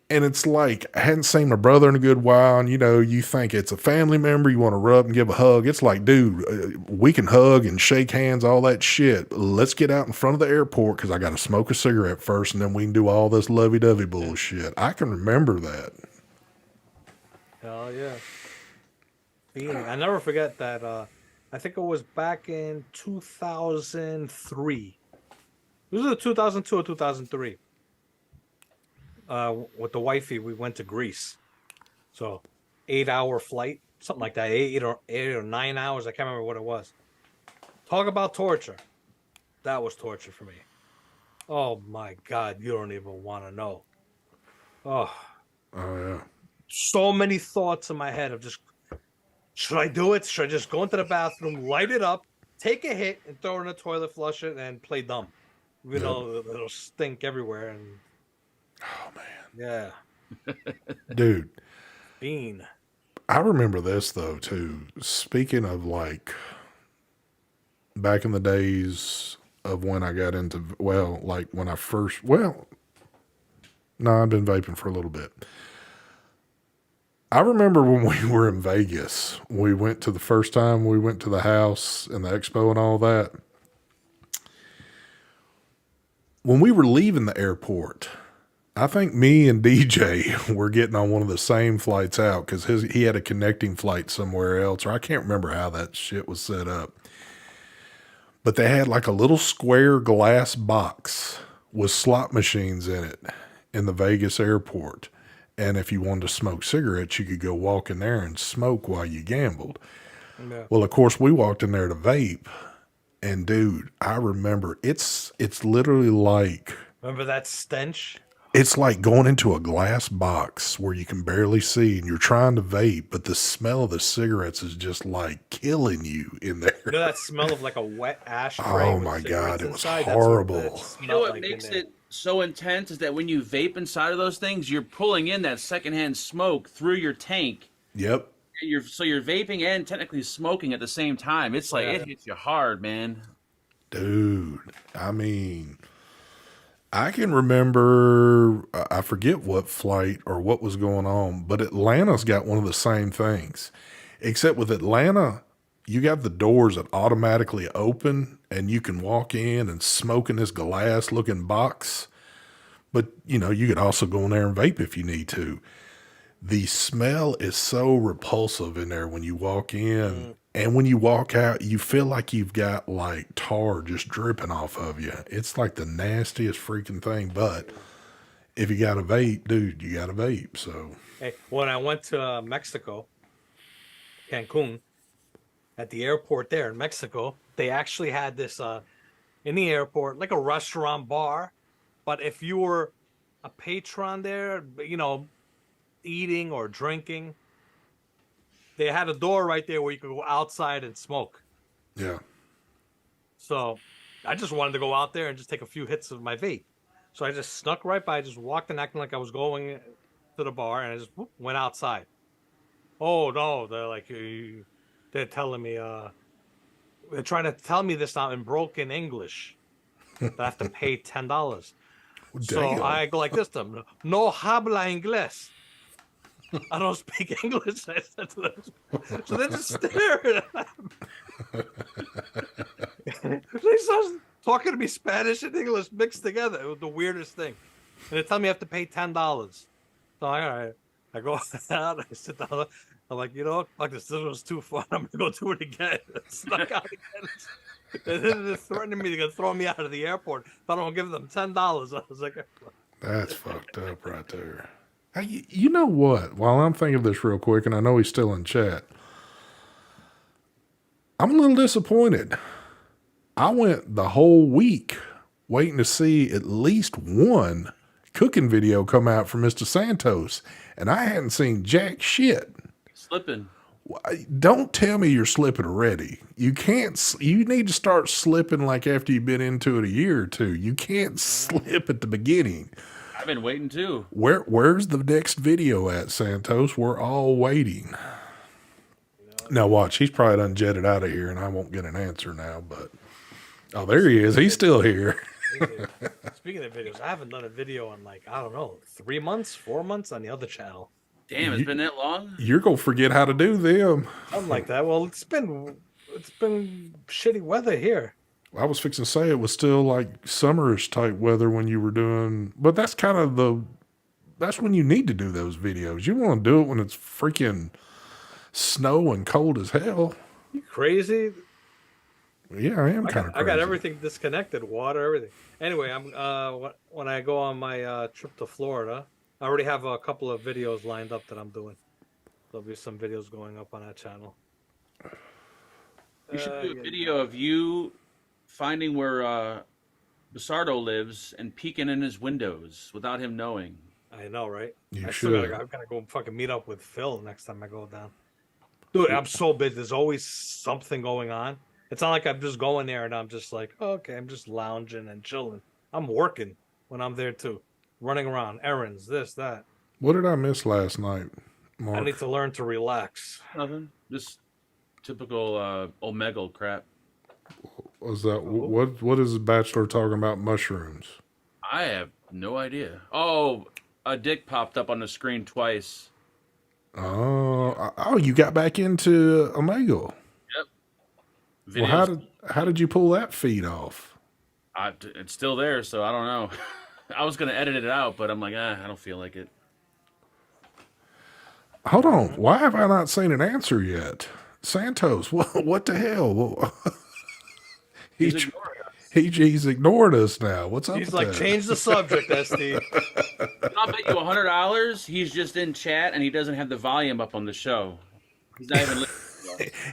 And it's like, I hadn't seen my brother in a good while. And, you know, you think it's a family member, you want to rub and give a hug. It's like, dude, we can hug and shake hands, all that shit. Let's get out in front of the airport because I got to smoke a cigarette first, and then we can do all this lovey-dovey bullshit. I can remember that. Hell yeah. I never forget that. I think it was back in 2003. It was either 2002 or 2003. With the wifey, we went to Greece. So 8-hour flight, something like that. 8 or 9 hours. I can't remember what it was. Talk about torture. That was torture for me. Oh my God, you don't even want to know. Oh Yeah. so many thoughts in my head of just, should I do it? Should I just go into the bathroom, light it up, take a hit, and throw it in the toilet, flush it, and play dumb? You know, it'll stink everywhere. And Oh, man. yeah, Dude, bean. I remember this, though, too. Speaking of, like, back in the days of when I got into, well, like when I first, well, no, I've been vaping for a little bit. I remember when we were in Vegas, we went to the first time we went to the house and the expo and all that. When we were leaving the airport, I think me and DJ were getting on one of the same flights out because he had a connecting flight somewhere else, or I can't remember how that shit was set up. But they had like a little square glass box with slot machines in it in the Vegas airport. And if you wanted to smoke cigarettes, you could go walk in there and smoke while you gambled. Yeah. Well, of course, we walked in there to vape. And dude, I remember it's literally like, Remember that stench? it's like going into a glass box where you can barely see and you're trying to vape, but the smell of the cigarettes is just like killing you in there. You know that smell of like a wet ashtray? Oh with my cigarettes God, it was inside? That's what horrible. it smelled You know what like in makes there. it so intense is that when you vape inside of those things, you're pulling in that secondhand smoke through your tank. Yep. You're vaping and technically smoking at the same time. It's like it hits you hard, man. Dude, I mean, I can remember, I forget what flight or what was going on, but Atlanta's got one of the same things. Except with Atlanta, you got the doors that automatically open and you can walk in and smoke in this glass looking box. But, you know, you could also go in there and vape if you need to. The smell is so repulsive in there when you walk in. And when you walk out, you feel like you've got like tar just dripping off of you. It's like the nastiest freaking thing. But if you got a vape, dude, you got a vape. So, Hey, when I went to Mexico, Cancun, at the airport there in Mexico, they actually had this in the airport, like a restaurant bar. But if you were a patron there, you know, eating or drinking, they had a door right there where you could go outside and smoke. yeah. So I just wanted to go out there and just take a few hits of my vape. So I just snuck right by, just walked and acting like I was going to the bar, and I just went outside. Oh no, they're like, they're telling me, they're trying to tell me this now in broken English that I have to pay $10. So Damn. I go like this to them: No habla inglés. I don't speak English. I said to them. So they're just staring at them. They start talking to me Spanish and English mixed together. It was the weirdest thing. And they tell me I have to pay $10. So all right. I go out, I sit down. I'm like, you know what? Fuck this. This was too fun. I'm going to go do it again. Snuck out again. And then they're threatening me to throw me out of the airport if I don't give them $10. I was like, That's fucked up right there. Hey, you know what? While I'm thinking of this real quick, and I know he's still in chat, I'm a little disappointed. I went the whole week waiting to see at least one cooking video come out from Mr. Santos, and I hadn't seen jack shit. Slipping. Don't tell me you're slipping already. You can't. You need to start slipping like after you've been into it a year or two. You can't slip at the beginning. I've been waiting too. Where's the next video at, Santos? We're all waiting. Now watch, he's probably done jetted out of here, and I won't get an answer now. But there he is. He's still here. Speaking of videos, I haven't done a video in like, I don't know, 3 months, 4 months on the other channel. Damn, it's been that long? You're gonna forget how to do them. Something like that. Well, it's been shitty weather here. I was fixing to say it was still like summerish type weather when you were doing, but that's kind of that's when you need to do those videos. You want to do it when it's freaking snow and cold as hell. You crazy? Yeah, I am kind of crazy. I got everything disconnected, water, everything. Anyway, I'm when I go on my trip to Florida, I already have a couple of videos lined up that I'm doing. There'll be some videos going up on that channel. You should do a video of you finding where Basardo lives and peeking in his windows without him knowing. I know, right? You should. I've got to go fucking meet up with Phil next time I go down. Dude, I'm so busy. There's always something going on. It's not like I'm just going there and I'm just like, oh, okay, I'm just lounging and chilling. I'm working when I'm there too. Running around, errands, this, that. What did I miss last night, Mark? I need to learn to relax. Nothing. Just typical Omegle crap. Was that what is the Bachelor talking about mushrooms? I have no idea. Oh, a dick popped up on the screen twice. Oh, you got back into Omegle. Yep. Well, how did you pull that feed off? It's still there, so I don't know. I was gonna edit it out, but I'm like, I don't feel like it. Hold on. Why have I not seen an answer yet? Santos, what the hell? He's ignored us now. What's up? He's like, change the subject, SD. I'll bet you $100 he's just in chat and he doesn't have the volume up on the show. He's not even listening.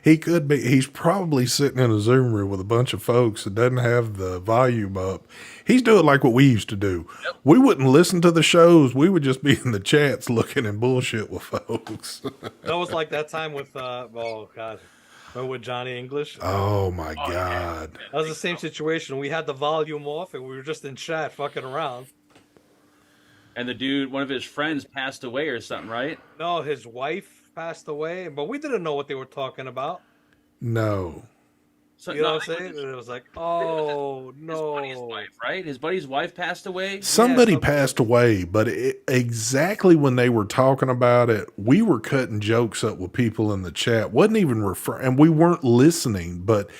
He could be. He's probably sitting in a Zoom room with a bunch of folks that doesn't have the volume up. He's doing like what we used to do. Yep. We wouldn't listen to the shows. We would just be in the chats looking and bullshit with folks. That was like that time with, oh, God. Remember with Johnny English? Oh, my God. That was the same situation. We had the volume off and we were just in chat fucking around. And the dude, one of his friends passed away or something, right? No, his wife passed away, but we didn't know what they were talking about. No. So, you know what I'm saying? It was like, oh, no. His buddy's wife, right? His buddy's wife passed away? Somebody passed away, but exactly when they were talking about it, we were cutting jokes up with people in the chat. Wasn't even and we weren't listening, but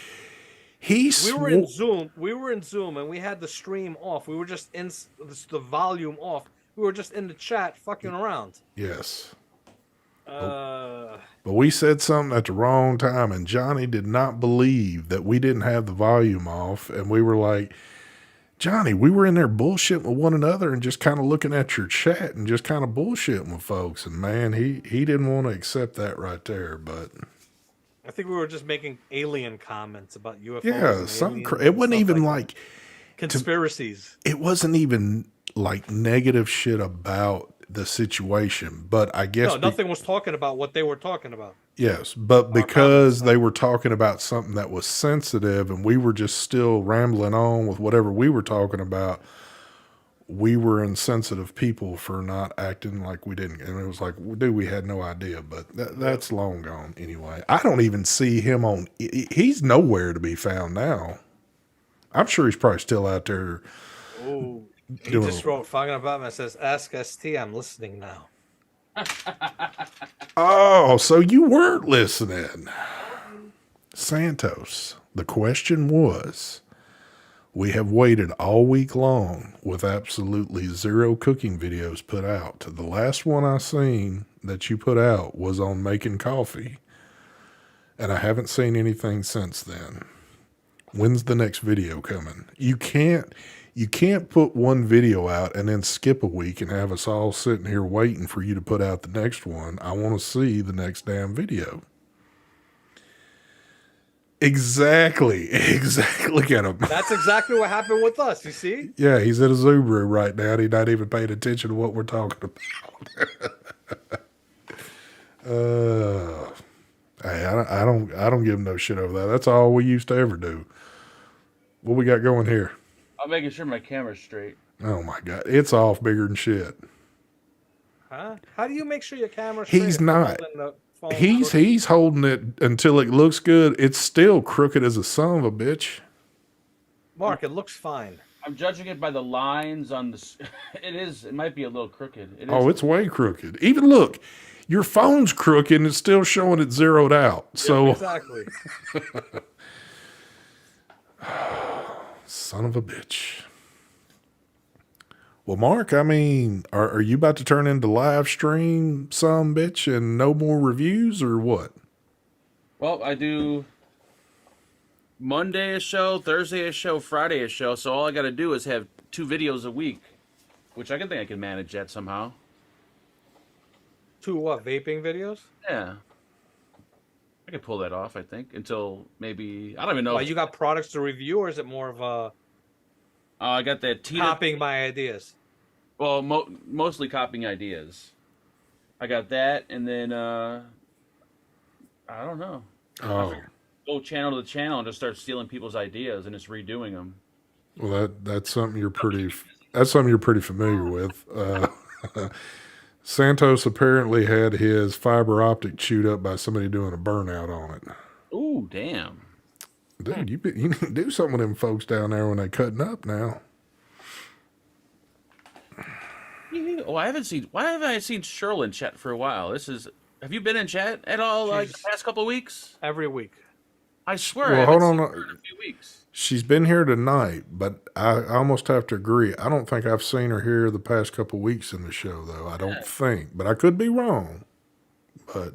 we were in Zoom. We were in Zoom, and we had the stream off. We were just in the volume off. We were just in the chat fucking around. Yes. But we said something at the wrong time, and Johnny did not believe that we didn't have the volume off. And we were like, Johnny, we were in there bullshitting with one another and just kind of looking at your chat and just kind of bullshitting with folks. And man, he didn't want to accept that right there. But I think we were just making alien comments about UFOs. Yeah, it wasn't even like conspiracies. It wasn't even like negative shit about the situation, but I guess nothing was talking about what they were talking about. Yes, but because they were talking about something that was sensitive and we were just still rambling on with whatever we were talking about, we were insensitive people for not acting like we didn't. And it was like, dude, we had no idea, but that's long gone anyway. I don't even see him on. He's nowhere to be found now. I'm sure he's probably still out there. Oh. He just wrote talking about me. It says, "Ask ST, I'm listening now." Oh, so you weren't listening, Santos. The question was: we have waited all week long with absolutely zero cooking videos put out. The last one I seen that you put out was on making coffee, and I haven't seen anything since then. When's the next video coming? You can't put one video out and then skip a week and have us all sitting here waiting for you to put out the next one. I want to see the next damn video. Exactly. Look at him. That's exactly what happened with us. You see? Yeah, he's in a Subaru right now. And he's not even paying attention to what we're talking about. Hey, I don't give him no shit over that. That's all we used to ever do. What we got going here? I'm making sure my camera's straight. Oh my God, it's off bigger than shit. Huh? How do you make sure your camera's He's straight if you're not. holding the phone He's crooked? holding it until it looks good. It's still crooked as a son of a bitch. Mark, it looks fine. I'm judging it by the lines on the. It might be a little crooked. It is. Oh, it's way crooked. Even look, your phone's crooked and it's still showing it zeroed out. So, Exactly. son of a bitch. Well, Mark, I mean, are you about to turn into live stream some bitch and no more reviews or what? Well, I do Monday a show, Thursday a show, Friday a show. So all I got to do is have 2 videos a week, which I can manage that somehow. 2 what? Vaping videos? Yeah. I could pull that off, I think, until maybe, I don't even know. Well, you got products to review, or is it more of a I got that T.T.V. copying my ideas? Well, mostly copying ideas. I got that, and then, I don't know. Oh, Go channel to channel and just start stealing people's ideas and just redoing them. well, that's something you're pretty familiar with. Santos apparently had his fiber optic chewed up by somebody doing a burnout on it. Ooh, damn. Dude, you need to do something with them folks down there when they cutting up now. Oh, I haven't seen. Why haven't I seen Cheryl in chat for a while? Have you been in chat at all like the She's- past couple of weeks? Every week. I swear, Well, I hold haven't on. seen her in a few weeks. She's been here tonight, but I almost have to agree. I don't think I've seen her here the past couple weeks in the show, though. I don't think, but I could be wrong. But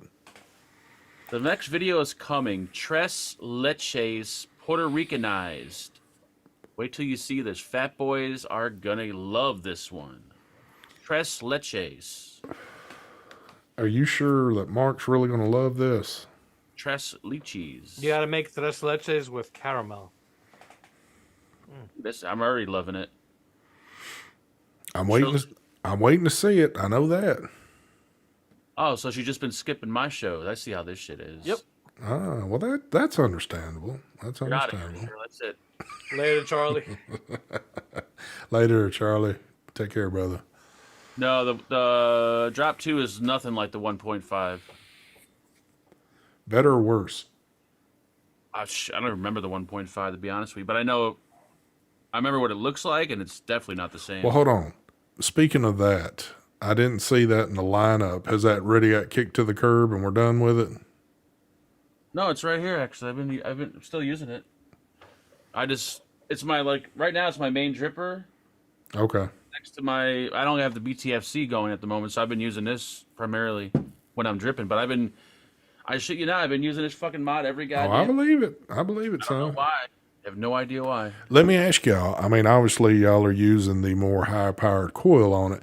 The next video is coming. Tres Leches Puerto Ricanized. Wait till you see this. Fat boys are gonna love this one. Tres Leches. are you sure that Mark's really going to love this? Tres Leches. You got to make tres leches with caramel. I'm already loving it. I'm waiting. I'm waiting to see it. I know that. Oh, so she's just been skipping my shows. I see how this shit is. Yep. Ah, well, that's understandable. That's Get out of here. understandable. That's it. Later, Charlie. Later, Charlie. Take care, brother. No, the drop 2 is nothing like the 1.5. Better or worse? I don't remember the 1.5 to be honest with you, but I remember what it looks like, and it's definitely not the same. Well, hold on. Speaking of that, I didn't see that in the lineup. Has that already got kicked to the curb and we're done with it? No, it's right here. Actually, I've been still using it. It's my right now. It's my main dripper. Okay. Next to I don't have the BTFC going at the moment, so I've been using this primarily when I'm dripping. But I shit you not, I've been using this fucking mod every Oh, I goddamn. believe it. I believe it, I don't know son. why. I have no idea why. Let me ask y'all. I mean, obviously, y'all are using the more high-powered coil on it.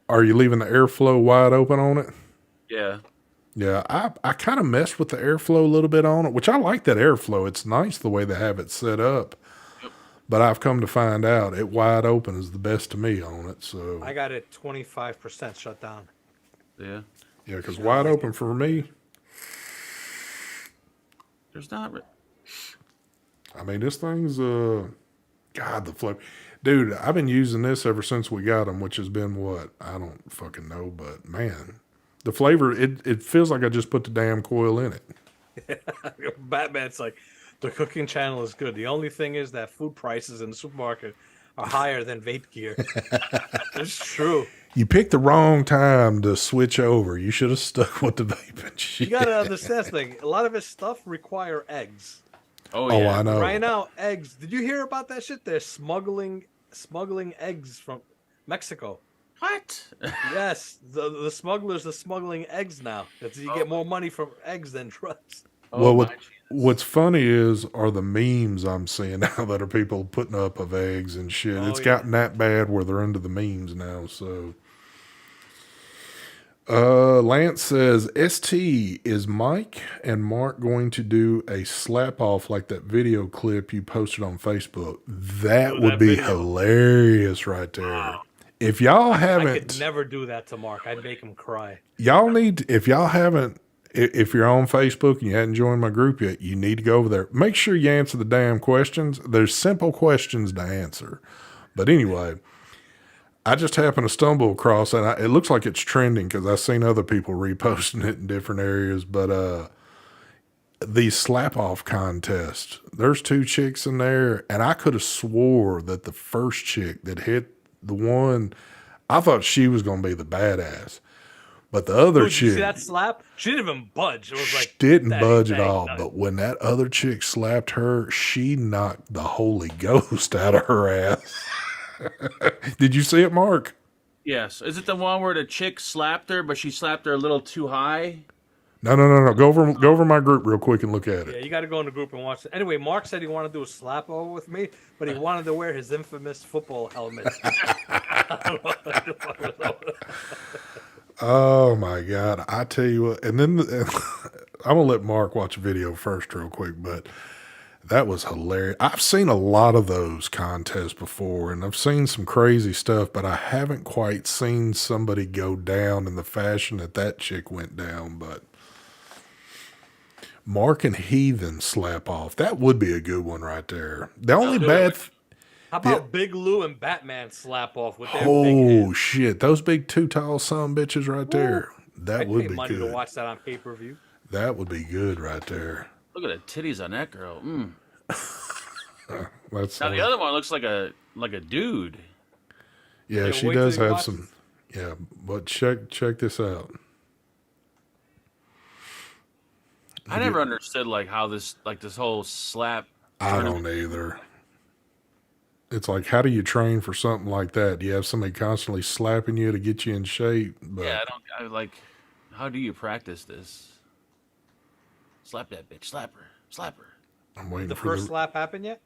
Are you leaving the airflow wide open on it? Yeah. Yeah, I kind of messed with the airflow a little bit on it, which I like that airflow. It's nice the way they have it set up. Yep. But I've come to find out it wide open is the best to me on it. So I got it 25% shut down. Yeah. yeah, because wide open for me. There's not. I mean, this thing's God, the flip, dude. I've been using this ever since we got them, which has been what I don't fucking know, but man, the flavor it feels like I just put the damn coil in it. Batman's like, the cooking channel is good. The only thing is that food prices in the supermarket are higher than vape gear. It's true. You picked the wrong time to switch over. You should have stuck with the vaping shit. You gotta understand something. A lot of his stuff require eggs. Oh Oh, yeah. I know. Right now, eggs. Did you hear about that shit? They're smuggling eggs from Mexico. What? Yes, the smugglers are smuggling eggs now. You get more money from eggs than drugs. Oh, Well, my what's funny are the memes I'm seeing now that are people putting up of eggs and shit. Oh, It's yeah. gotten that bad where they're into the memes now. So, Lance says, ST, is Mike and Mark going to do a slap off like that video clip you posted on Facebook? That Dude, would that be video. hilarious right there. If y'all I haven't, could never do that to Mark. I'd make him cry. y'all need, if y'all haven't, if you're on Facebook and you hadn't joined my group yet, you need to go over there. Make sure you answer the damn questions. There's simple questions to answer. But anyway, I just happened to stumble across, and it looks like it's trending because I've seen other people reposting it in different areas. But these slap off contests, there's two chicks in there, and I could have swore that the first chick that hit the one, I thought she was going to be the badass. But the other Dude, you see chick that slap? She didn't even budge. It was like didn't dang, budge at dang, all. dang. But when that other chick slapped her, she knocked the Holy Ghost out of her ass. Did you see it, Mark? Yes. Is it the one where the chick slapped her, but she slapped her a little too high? No. Go over my group real quick and look at Yeah, it. you got to go in the group and watch it. Anyway, Mark said he wanted to do a slap over with me, but he wanted to wear his infamous football helmet. Oh my God. I tell you what, and then I'm gonna let Mark watch a video first real quick, but that was hilarious. I've seen a lot of those contests before, and I've seen some crazy stuff, but I haven't quite seen somebody go down in the fashion that chick went down. But Mark and Heathen slap off. That would be a good one right there. The only do bad it. How about Big Lou and Batman slap off with their big oh hands? shit, those big two tall son bitches right there. That I'd would pay be money to good. watch that on pay-per-view. That would be good right there. Look at the titties on that girl. That's Now the other one looks like a dude. yeah, Yeah, she wait does till you have watch some. Yeah, but check this out. I never understood like how this whole slap. I don't either. It's like, how do you train for something like that? Do you have somebody constantly slapping you to get you in shape? But Yeah, I like. How do you practice this? Slap that bitch. Slap her. Slap her. I'm waiting The for first slap happened yet?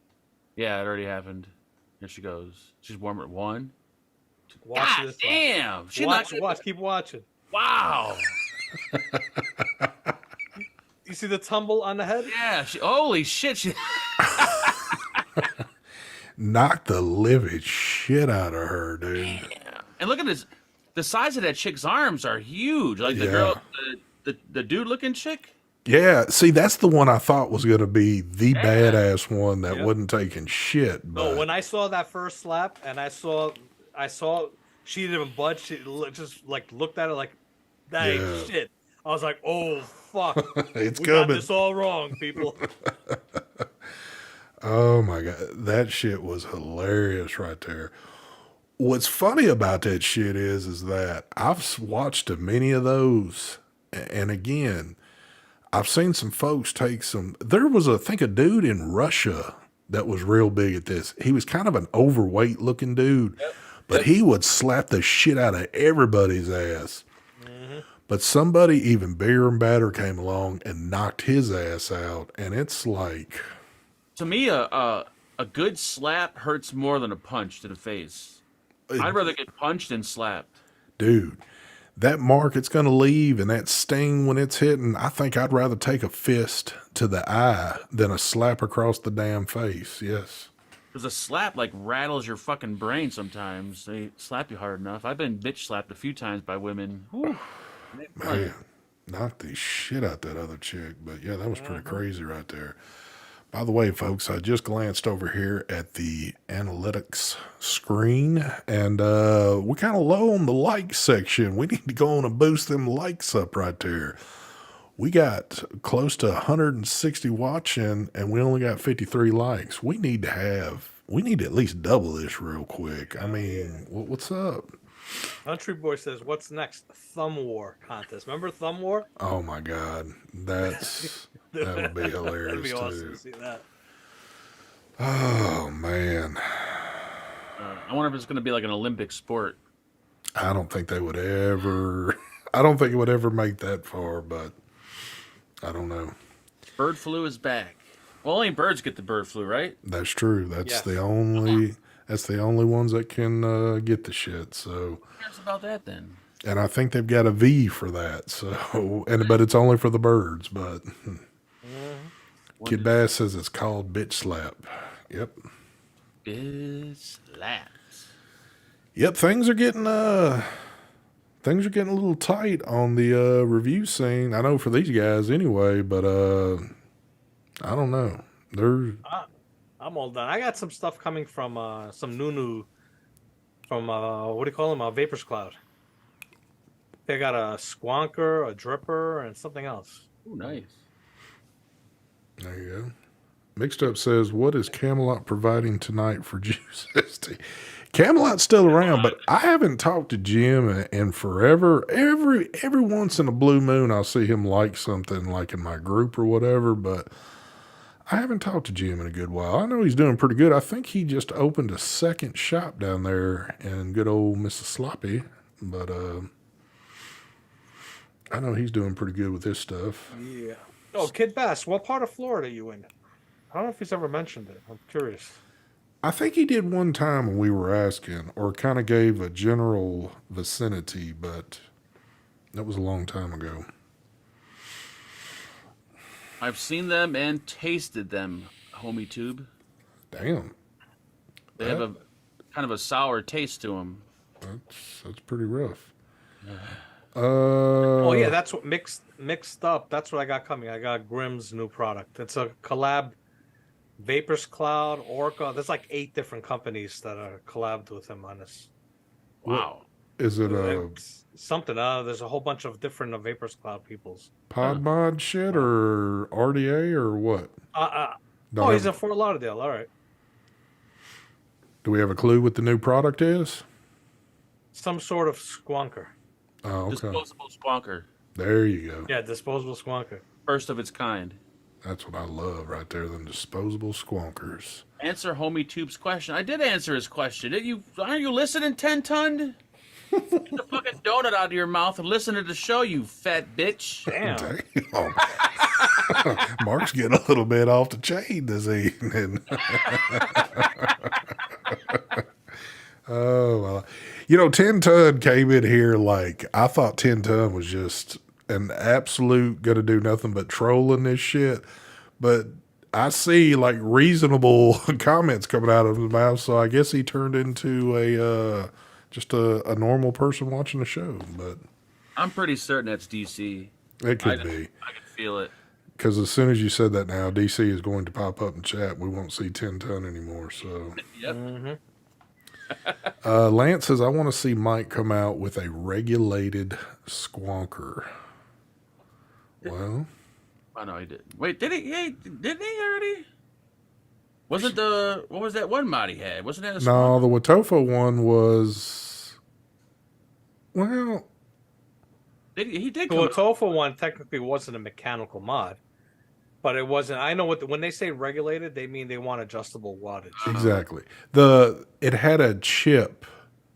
Yeah, it already happened. Here she goes. She's warm at one. Watch God this. damn! She Watch, knocked- watch, keep watching. Wow. You see the tumble on the head? Yeah. Holy shit! She. knock the living shit out of her, dude. Yeah. And look at this. The size of that chick's arms are huge. Like the Yeah. girl, the dude looking chick. Yeah, see, that's the one I thought was going to be the badass one that Yeah. wasn't taking shit. But No, when I saw that first slap and I saw she didn't even budge. She just like looked at it like, that ain't Yeah. shit. I was like, oh fuck, it's we got coming. this all wrong, people. Oh my God. That shit was hilarious right there. What's funny about that shit is that I've watched many of those. And again, I've seen some folks take some. There was, I think, a dude in Russia that was real big at this. He was kind of an overweight looking dude, but he would slap the shit out of everybody's ass. But somebody even bigger and badder came along and knocked his ass out. And it's like, To me, a good slap hurts more than a punch to the face. I'd rather get punched than slapped. dude, that mark it's going to leave and that sting when it's hitting, I think I'd rather take a fist to the eye than a slap across the damn face. Yes. Because a slap like rattles your fucking brain sometimes. They slap you hard enough. I've been bitch slapped a few times by women. Whew. Man, knocked the shit out that other chick. But yeah, that was pretty crazy right there. By the way, folks, I just glanced over here at the analytics screen, and we're kind of low on the like section. We need to go on and boost them likes up right there. We got close to 160 watching, and we only got 53 likes. We need to at least double this real quick. I mean, what's up? Country Boy says, "What's next? Thumb War contest. Remember Thumb War? Oh my God, that would be hilarious That'd be awesome too. to see that." Oh man, I wonder if it's going to be like an Olympic sport. I don't think they would ever. I don't think it would ever make that far, but I don't know. Bird flu is back. Well, only birds get the bird flu, right? That's true. That's Yes. the only. That's the only ones that can get the shit. So Who cares about that then? And I think they've got a V for that. So, but it's only for the birds. But Kid Bass says it's called Bitch Slap. Yep. Biz slaps. Yep. Things are getting a little tight on the review scene. I know for these guys anyway, but I don't know. They're I'm all done. I got some stuff coming from some new from what do you call them? Vapors Cloud. They got a squonker, a dripper, and something else. Oh, nice. There you go. Mixed Up says, what is Camelot providing tonight for Juice ST? Camelot's still around, but I haven't talked to Jim in forever. Every once in a blue moon, I'll see him like something like in my group or whatever, but I haven't talked to Jim in a good while. I know he's doing pretty good. I think he just opened a second shop down there in good old Mississippi, but I know he's doing pretty good with this stuff. Yeah. Oh, Kid Bass, what part of Florida are you in? I don't know if he's ever mentioned it. I'm curious. I think he did one time when we were asking, or kind of gave a general vicinity, but that was a long time ago. I've seen them and tasted them, homie tube. Damn. They have a kind of a sour taste to them. That's pretty rough. Oh yeah, that's what mixed up. That's what I got coming. I got Grimm's new product. It's a collab. Vapors Cloud, Orca. There's like 8 different companies that are collabed with him on this. Wow. Is it something? There's a whole bunch of different Vapors Cloud peoples. pod mod shit or RDA or what? He's in Fort Lauderdale. All right. Do we have a clue what the new product is? Some sort of squonker. Oh, okay. Disposable squonker. There you go. Yeah, disposable squonker. First of its kind. That's what I love right there, them disposable squonkers. Answer homie tube's question. I did answer his question. Aren't you listening, 10 ton? Get the fucking donut out of your mouth and listen to the show, you fat bitch. Damn. Mark's getting a little bit off the chain this evening. Oh, well. 10 Ton came in here like, I thought 10 Ton was just an absolute gonna do nothing but trolling this shit. But I see like reasonable comments coming out of his mouth, so I guess he turned into just a normal person watching the show. But I'm pretty certain that's DC. It could be. I can feel it. Because as soon as you said that now, DC is going to pop up in chat. We won't see 10 Ton anymore. So, Yep. Mm-hmm. Lance says, I want to see Mike come out with a regulated squonker. Well, Oh no, he didn't. Wait, did he? Didn't he already? Wasn't what was that one mod he had? Wasn't that a no, the Watofo one was. Well, he did The come Watofa one technically wasn't a mechanical mod, but it wasn't. I know when they say regulated, they mean they want adjustable wattage. exactly. It had a chip.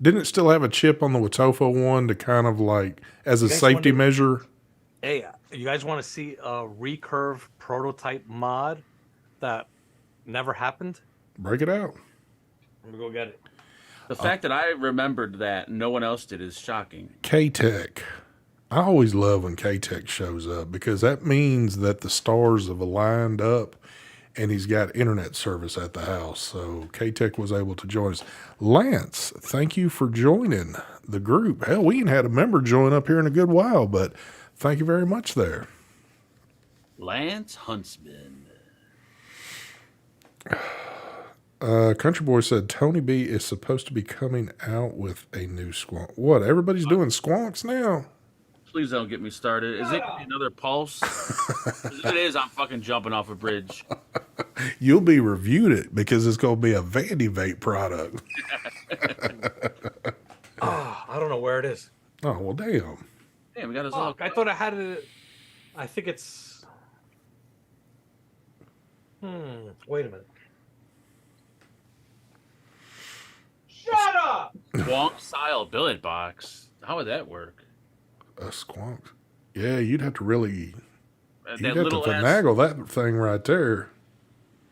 Didn't it still have a chip on the Watofo one to kind of like as a guys safety wonder- measure? Hey, you guys want to see a recurve prototype mod that never happened? Break it out. Let me go get it. The fact that I remembered that and no one else did is shocking. K-Tech. I always love when K-Tech shows up because that means that the stars have aligned up and he's got internet service at the house. So K-Tech was able to join us. Lance, thank you for joining the group. Hell, we ain't had a member join up here in a good while, but thank you very much there. Lance Huntsman. Country Boy said Tony B is supposed to be coming out with a new squonk. What? Everybody's doing squonks now? Please don't get me started. Is it gonna be another pulse? 'Cause if it is, I'm fucking jumping off a bridge. You'll be reviewed it because it's going to be a Vandy Vape product. I don't know where it is. Oh, well, damn. Damn, we got us all. Fuck, I thought I had it. I think it's. Wait a minute. Shut up! Wonk style billet box. How would that work? A squonk. Yeah, you'd have to really. That You'd have to little ass. finagle that thing right there.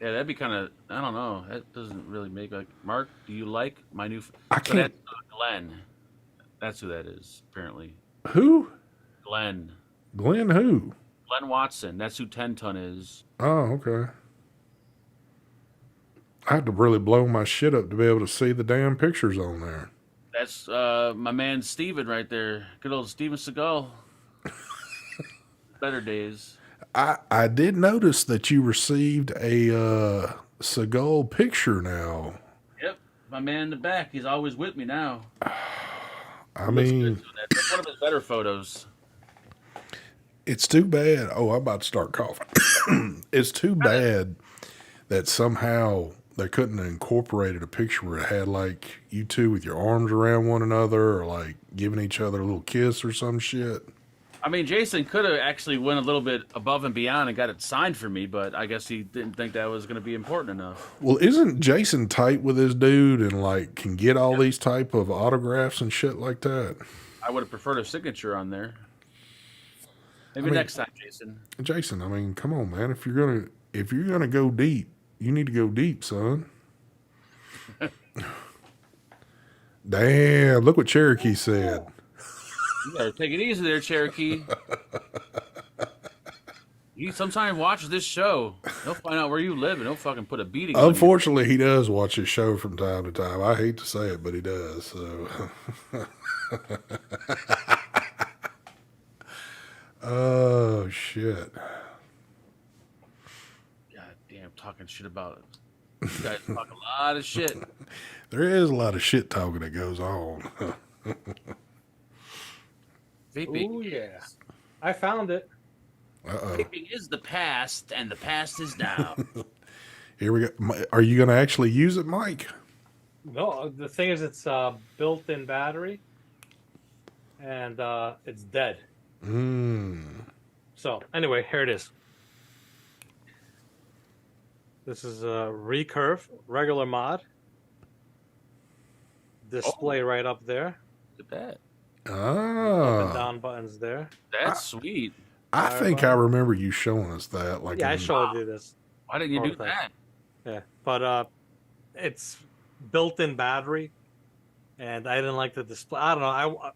Yeah, that'd be kind of. I don't know. That doesn't really make like. Mark, do you like my new? I can't- Glenn. That's who that is, apparently. Who? Glenn. Glenn who? Glenn Watson. That's who 10 Ton is. Oh, okay. I had to really blow my shit up to be able to see the damn pictures on there. That's my man Steven right there. Good old Steven Seagal. Better days. I did notice that you received a Seagal picture now. Yep. My man in the back. He's always with me now. I mean, that's one of his better photos. it's too bad. Oh, I'm about to start coughing. It's too bad that somehow they couldn't have incorporated a picture where it had like you two with your arms around one another or like giving each other a little kiss or some shit. I mean, Jason could have actually went a little bit above and beyond and got it signed for me, but I guess he didn't think that was going to be important enough. Well, isn't Jason tight with this dude and like can get all these type of autographs and shit like that? I would have preferred a signature on there. Maybe next time, Jason. Jason, I mean, come on, man. If you're gonna go deep, you need to go deep, son. Damn, look what Cherokee said. You better take it easy there, Cherokee. You sometimes watch this show. He'll find out where you live and he'll fucking put a beating on you. Unfortunately, he does watch his show from time to time. I hate to say it, but he does. So, oh shit! God damn, talking shit about it. You guys talk a lot of shit. There is a lot of shit talking that goes on. Vaping. Oh yeah, I found it. Vaping is the past, and the past is now. Here we go. Are you going to actually use it, Mike? No, the thing is, it's a built-in battery, and it's dead. So anyway, here it is. This is a recurve, regular mod. Display right up there. Look at that. Up and down buttons there. That's sweet. I think I remember you showing us that. Like, Yeah, I showed you this. Why didn't you do that? Yeah, but it's built-in battery, and I didn't like the display. I don't know.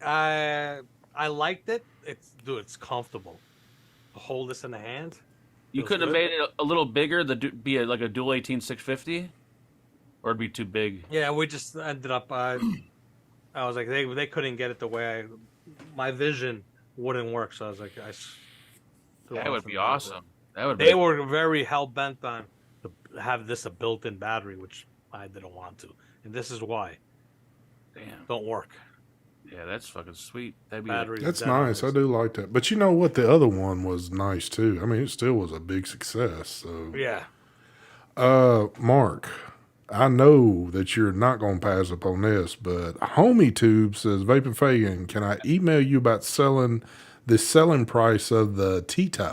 I liked it. It's comfortable. To hold this in the hand. You couldn't have made it a little bigger, be like a dual 18650, or it'd be too big. Yeah, we just ended up. I was like, they couldn't get it the way my vision wouldn't work. So I was like, that would be awesome. They were very hell bent on to have this a built-in battery, which I didn't want to, and this is why. Damn, don't work. Yeah, that's fucking sweet. That's nice. I do like that. But you know what? The other one was nice too. I mean, it still was a big success. So yeah. Mark, I know that you're not going to pass up on this, but Homie Tube says, Vaping Fagan, can I email you about selling price of the T.T.V?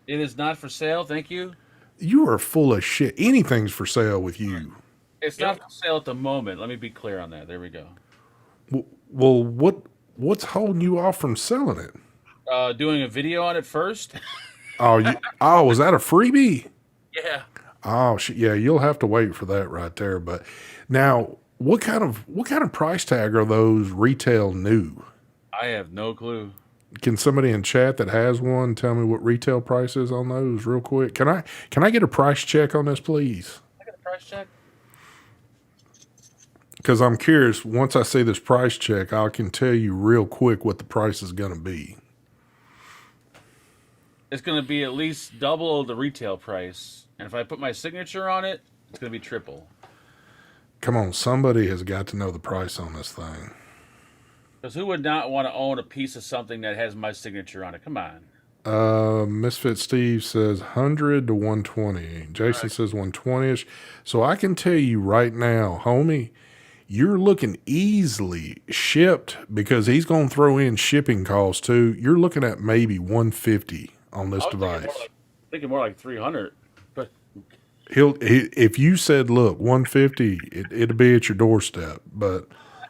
It is not for sale. Thank you. You are full of shit. Anything's for sale with you. It's not for sale at the moment. Let me be clear on that. There we go. Well, what's holding you off from selling it? Doing a video on it first. Was that a freebie? Yeah. Oh shit! Yeah, you'll have to wait for that right there. But now, what kind of price tag are those retail new? I have no clue. Can somebody in chat that has one tell me what retail price is on those real quick? Can I get a price check on this, please? I got a price check. Because I'm curious. Once I see this price check, I can tell you real quick what the price is going to be. It's going to be at least double the retail price. And if I put my signature on it, it's going to be triple. Come on, somebody has got to know the price on this thing. Because who would not want to own a piece of something that has my signature on it? Come on. Misfit Steve says 100 to 120. Jason says 120-ish. So I can tell you right now, homie, you're looking easily shipped because he's going to throw in shipping costs too. You're looking at maybe 150 on this device. Thinking more like 300. But if you said, look, 150, it'll be at your doorstep. But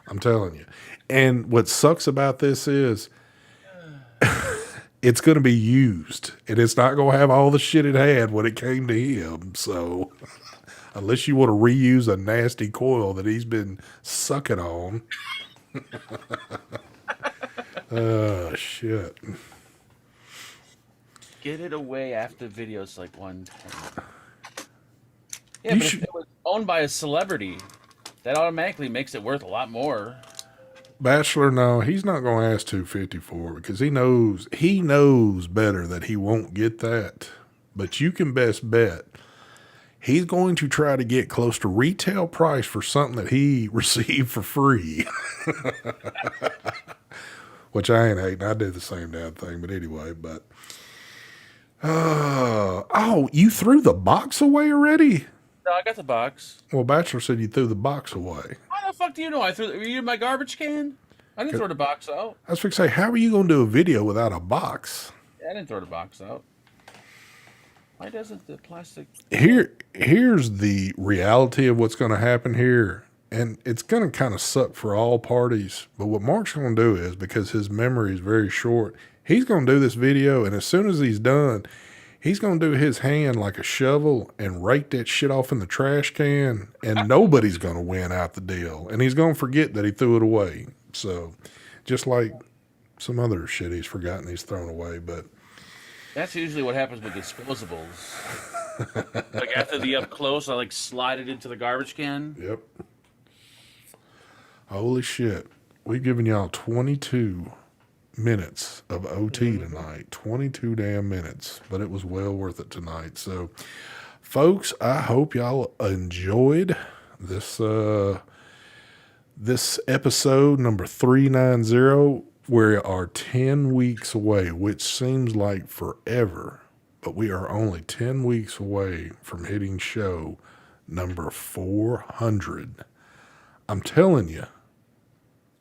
I'm telling you. And what sucks about this is it's going to be used, and it's not going to have all the shit it had when it came to him. So unless you want to reuse a nasty coil that he's been sucking on. Oh, shit. Get it away after videos like 110. Yeah, You but should- if it was owned by a celebrity, that automatically makes it worth a lot more. Bachelor, no, he's not going to ask 250 for it because he knows better that he won't get that. But you can best bet he's going to try to get close to retail price for something that he received for free. Which I ain't hating. I did the same damn thing, but anyway. But oh, you threw the box away already? No, I got the box. Well, Bachelor said you threw the box away. How the fuck do you know? Were you in my garbage can? I didn't throw the box out. I was going to say, how are you going to do a video without a box? Yeah, I didn't throw the box out. Why doesn't the plastic... Here's the reality of what's going to happen here. And it's going to kind of suck for all parties. But what Mark's going to do is, because his memory is very short, he's going to do this video. And as soon as he's done, he's going to do his hand like a shovel and rake that shit off in the trash can. And nobody's going to win out the deal. And he's going to forget that he threw it away. So just like some other shit he's forgotten he's thrown away. But that's usually what happens with disposables. Like after the up close, I like slide it into the garbage can. Yep. Holy shit. We've given y'all 22 minutes of OT tonight. 22 damn minutes. But it was well worth it tonight. So, folks, I hope y'all enjoyed this this episode number 390. We are 10 weeks away, which seems like forever. But we are only 10 weeks away from hitting show number 400. I'm telling you,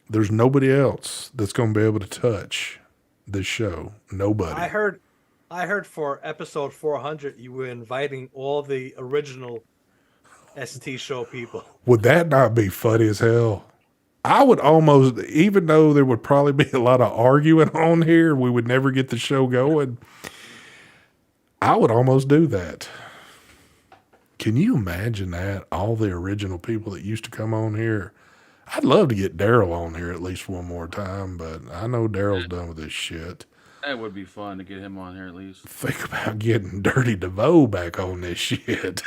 there's nobody else that's going to be able to touch this show. Nobody. I heard for episode 400 you were inviting all the original ST show people. Would that not be funny as hell? I would almost, even though there would probably be a lot of arguing on here, we would never get the show going. I would almost do that. Can you imagine that? All the original people that used to come on here. I'd love to get Daryl on here at least one more time, but I know Daryl's done with this shit. That would be fun to get him on here at least. Think about getting Dirty DeVoe back on this shit.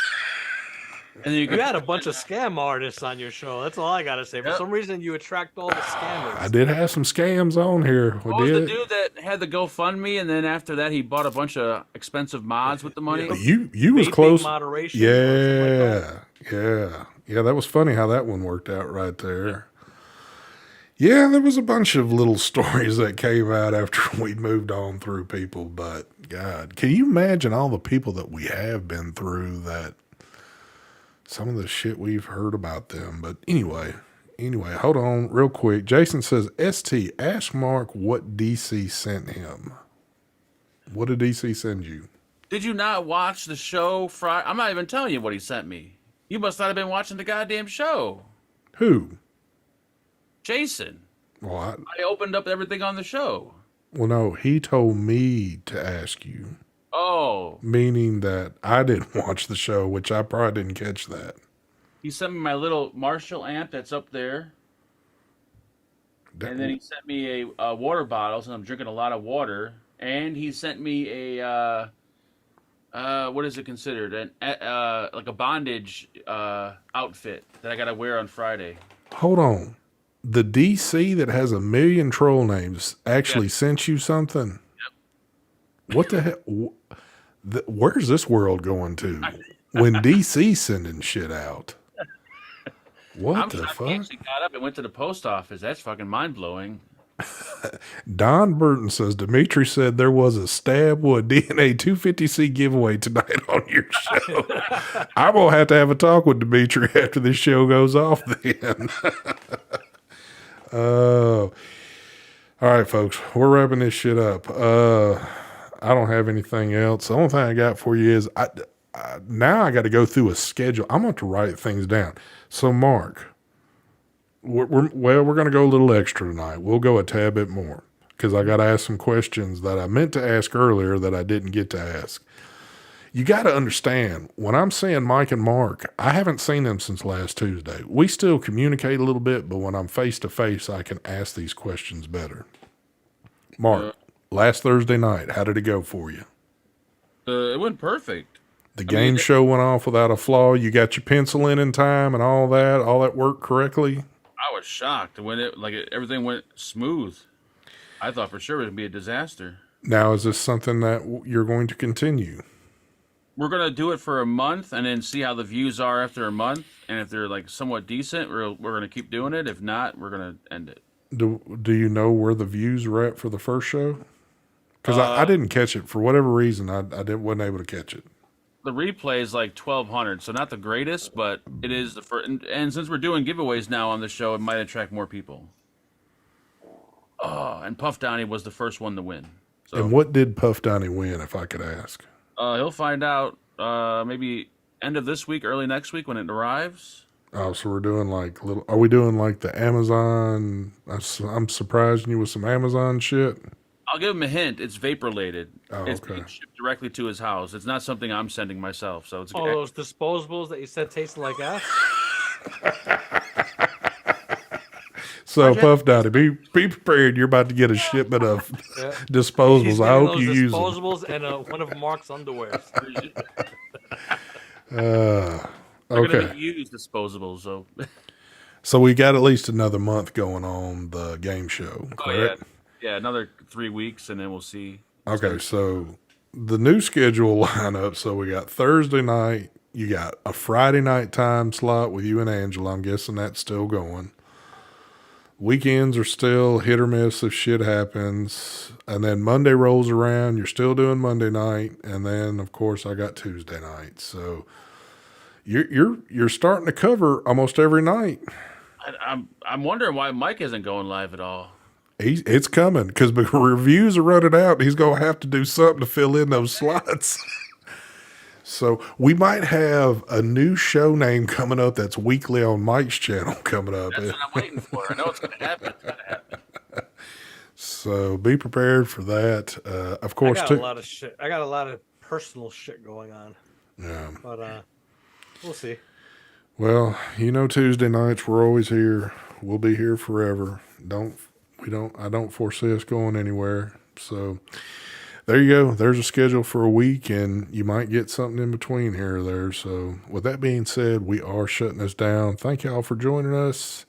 And You had a bunch of scam artists on your show. That's all I gotta say. For some reason, you attract all the scammers. I did have some scams on here. What was the dude that had the GoFundMe, and then after that he bought a bunch of expensive mods with the money? You was Vaping close. moderation. Yeah. That was funny how that one worked out right there. Yeah, there was a bunch of little stories that came out after we moved on through people, but God, can you imagine all the people that we have been through that some of the shit we've heard about them? But anyway, hold on real quick. Jason says, ST, ask Mark what DC sent him. What did DC send you? Did you not watch the show Friday? I'm not even telling you what he sent me. You must not have been watching the goddamn show. Who? Jason. Well, I opened up everything on the show. no, he told me to ask you. Oh. Meaning that I didn't watch the show, which I probably didn't catch that. He sent me my little Marshall amp that's up there. And then he sent me a water bottle, and I'm drinking a lot of water. And he sent me a, what is it considered? Like a bondage outfit that I got to wear on Friday. Hold on. The DC that has a million troll names actually sent you something? Yep. What the hell? Where's this world going to? When DC sending shit out? What the fuck? I actually got up and went to the post office. That's fucking mind-blowing. Don Burton says, Dimitri said there was a Stab Wood DNA 250C giveaway tonight on your show. I'm going to have a talk with Dimitri after this show goes off then. All right, folks, we're wrapping this shit up. I don't have anything else. The only thing I got for you is now I got to go through a schedule. I'm going to write things down. So, Mark, we're going to go a little extra tonight. We'll go a tad bit more because I got to ask some questions that I meant to ask earlier that I didn't get to ask. You got to understand, when I'm saying Mike and Mark, I haven't seen them since last Tuesday. We still communicate a little bit, but when I'm face to face, I can ask these questions better. Mark, last Thursday night, how did it go for you? It went perfect. The game show went off without a flaw. You got your pencil in time and all that worked correctly. I was shocked when everything went smooth. I thought for sure it would be a disaster. Now, is this something that you're going to continue? We're going to do it for a month and then see how the views are after a month. And if they're like somewhat decent, we're going to keep doing it. If not, we're going to end it. Do you know where the views were at for the first show? Because I didn't catch it. For whatever reason, wasn't able to catch it. The replay is like 1,200, so not the greatest, but it is the first. And since we're doing giveaways now on the show, it might attract more people. Oh, and Puff Donnie was the first one to win. So, and what did Puff Donnie win, if I could ask? He'll find out maybe end of this week, early next week when it arrives. Oh, so we're doing are we doing like the Amazon? I'm surprising you with some Amazon shit. I'll give him a hint. It's vape related. Oh, it's okay. being shipped directly to his house. It's not something I'm sending myself. So it's those disposables that you said tasted like ass. So Puff Donnie, be prepared. You're about to get a shipment of disposables. I hope you use them. Disposables and one of Mark's underwears. They're Okay. going to be used disposables. So. So we got at least another month going on the game show, correct? Yeah, another 3 weeks, and then we'll see. Okay, so the new schedule lineup. So we got Thursday night. You got a Friday night time slot with you and Angela. I'm guessing that's still going. Weekends are still hit or miss if shit happens. And then Monday rolls around. You're still doing Monday night. And then, of course, I got Tuesday night. So you're starting to cover almost every night. I'm wondering why Mike isn't going live at all. It's coming because the reviews are running out. And he's going to have to do something to fill in those slots. So we might have a new show name coming up that's weekly on Mike's channel coming up. That's what I'm waiting for. I know it's going to happen. It's going to happen. So be prepared for that. Of course, I got a lot of shit. I got a lot of personal shit going on. Yeah. But we'll see. Well, Tuesday nights we're always here. We'll be here forever. I don't foresee us going anywhere. So there you go. There's a schedule for a week, and you might get something in between here or there. So with that being said, we are shutting this down. Thank y'all for joining us.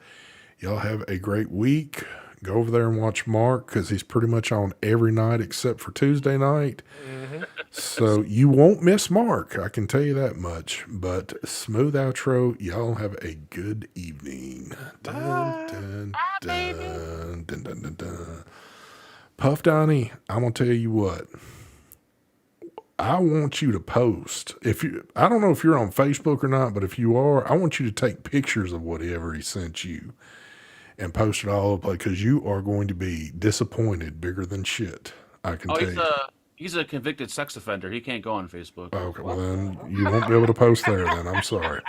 Y'all have a great week. Go over there and watch Mark because he's pretty much on every night except for Tuesday night. Mm-hmm. So you won't miss Mark. I can tell you that much. But smooth outro. Y'all have a good evening. Dun, dun, dun, dun, dun, dun, dun. Puff Donnie, I'm going to tell you what. I want you to post. I don't know if you're on Facebook or not, but if you are, I want you to take pictures of whatever he sent you and post it all over the place because you are going to be disappointed bigger than shit. I can tell you. He's a convicted sex offender. He can't go on Facebook. Okay, well then you won't be able to post there then. I'm sorry.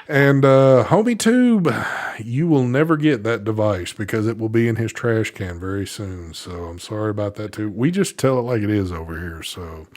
And Homie Tube, you will never get that device because it will be in his trash can very soon. So I'm sorry about that too. We just tell it like it is over here. So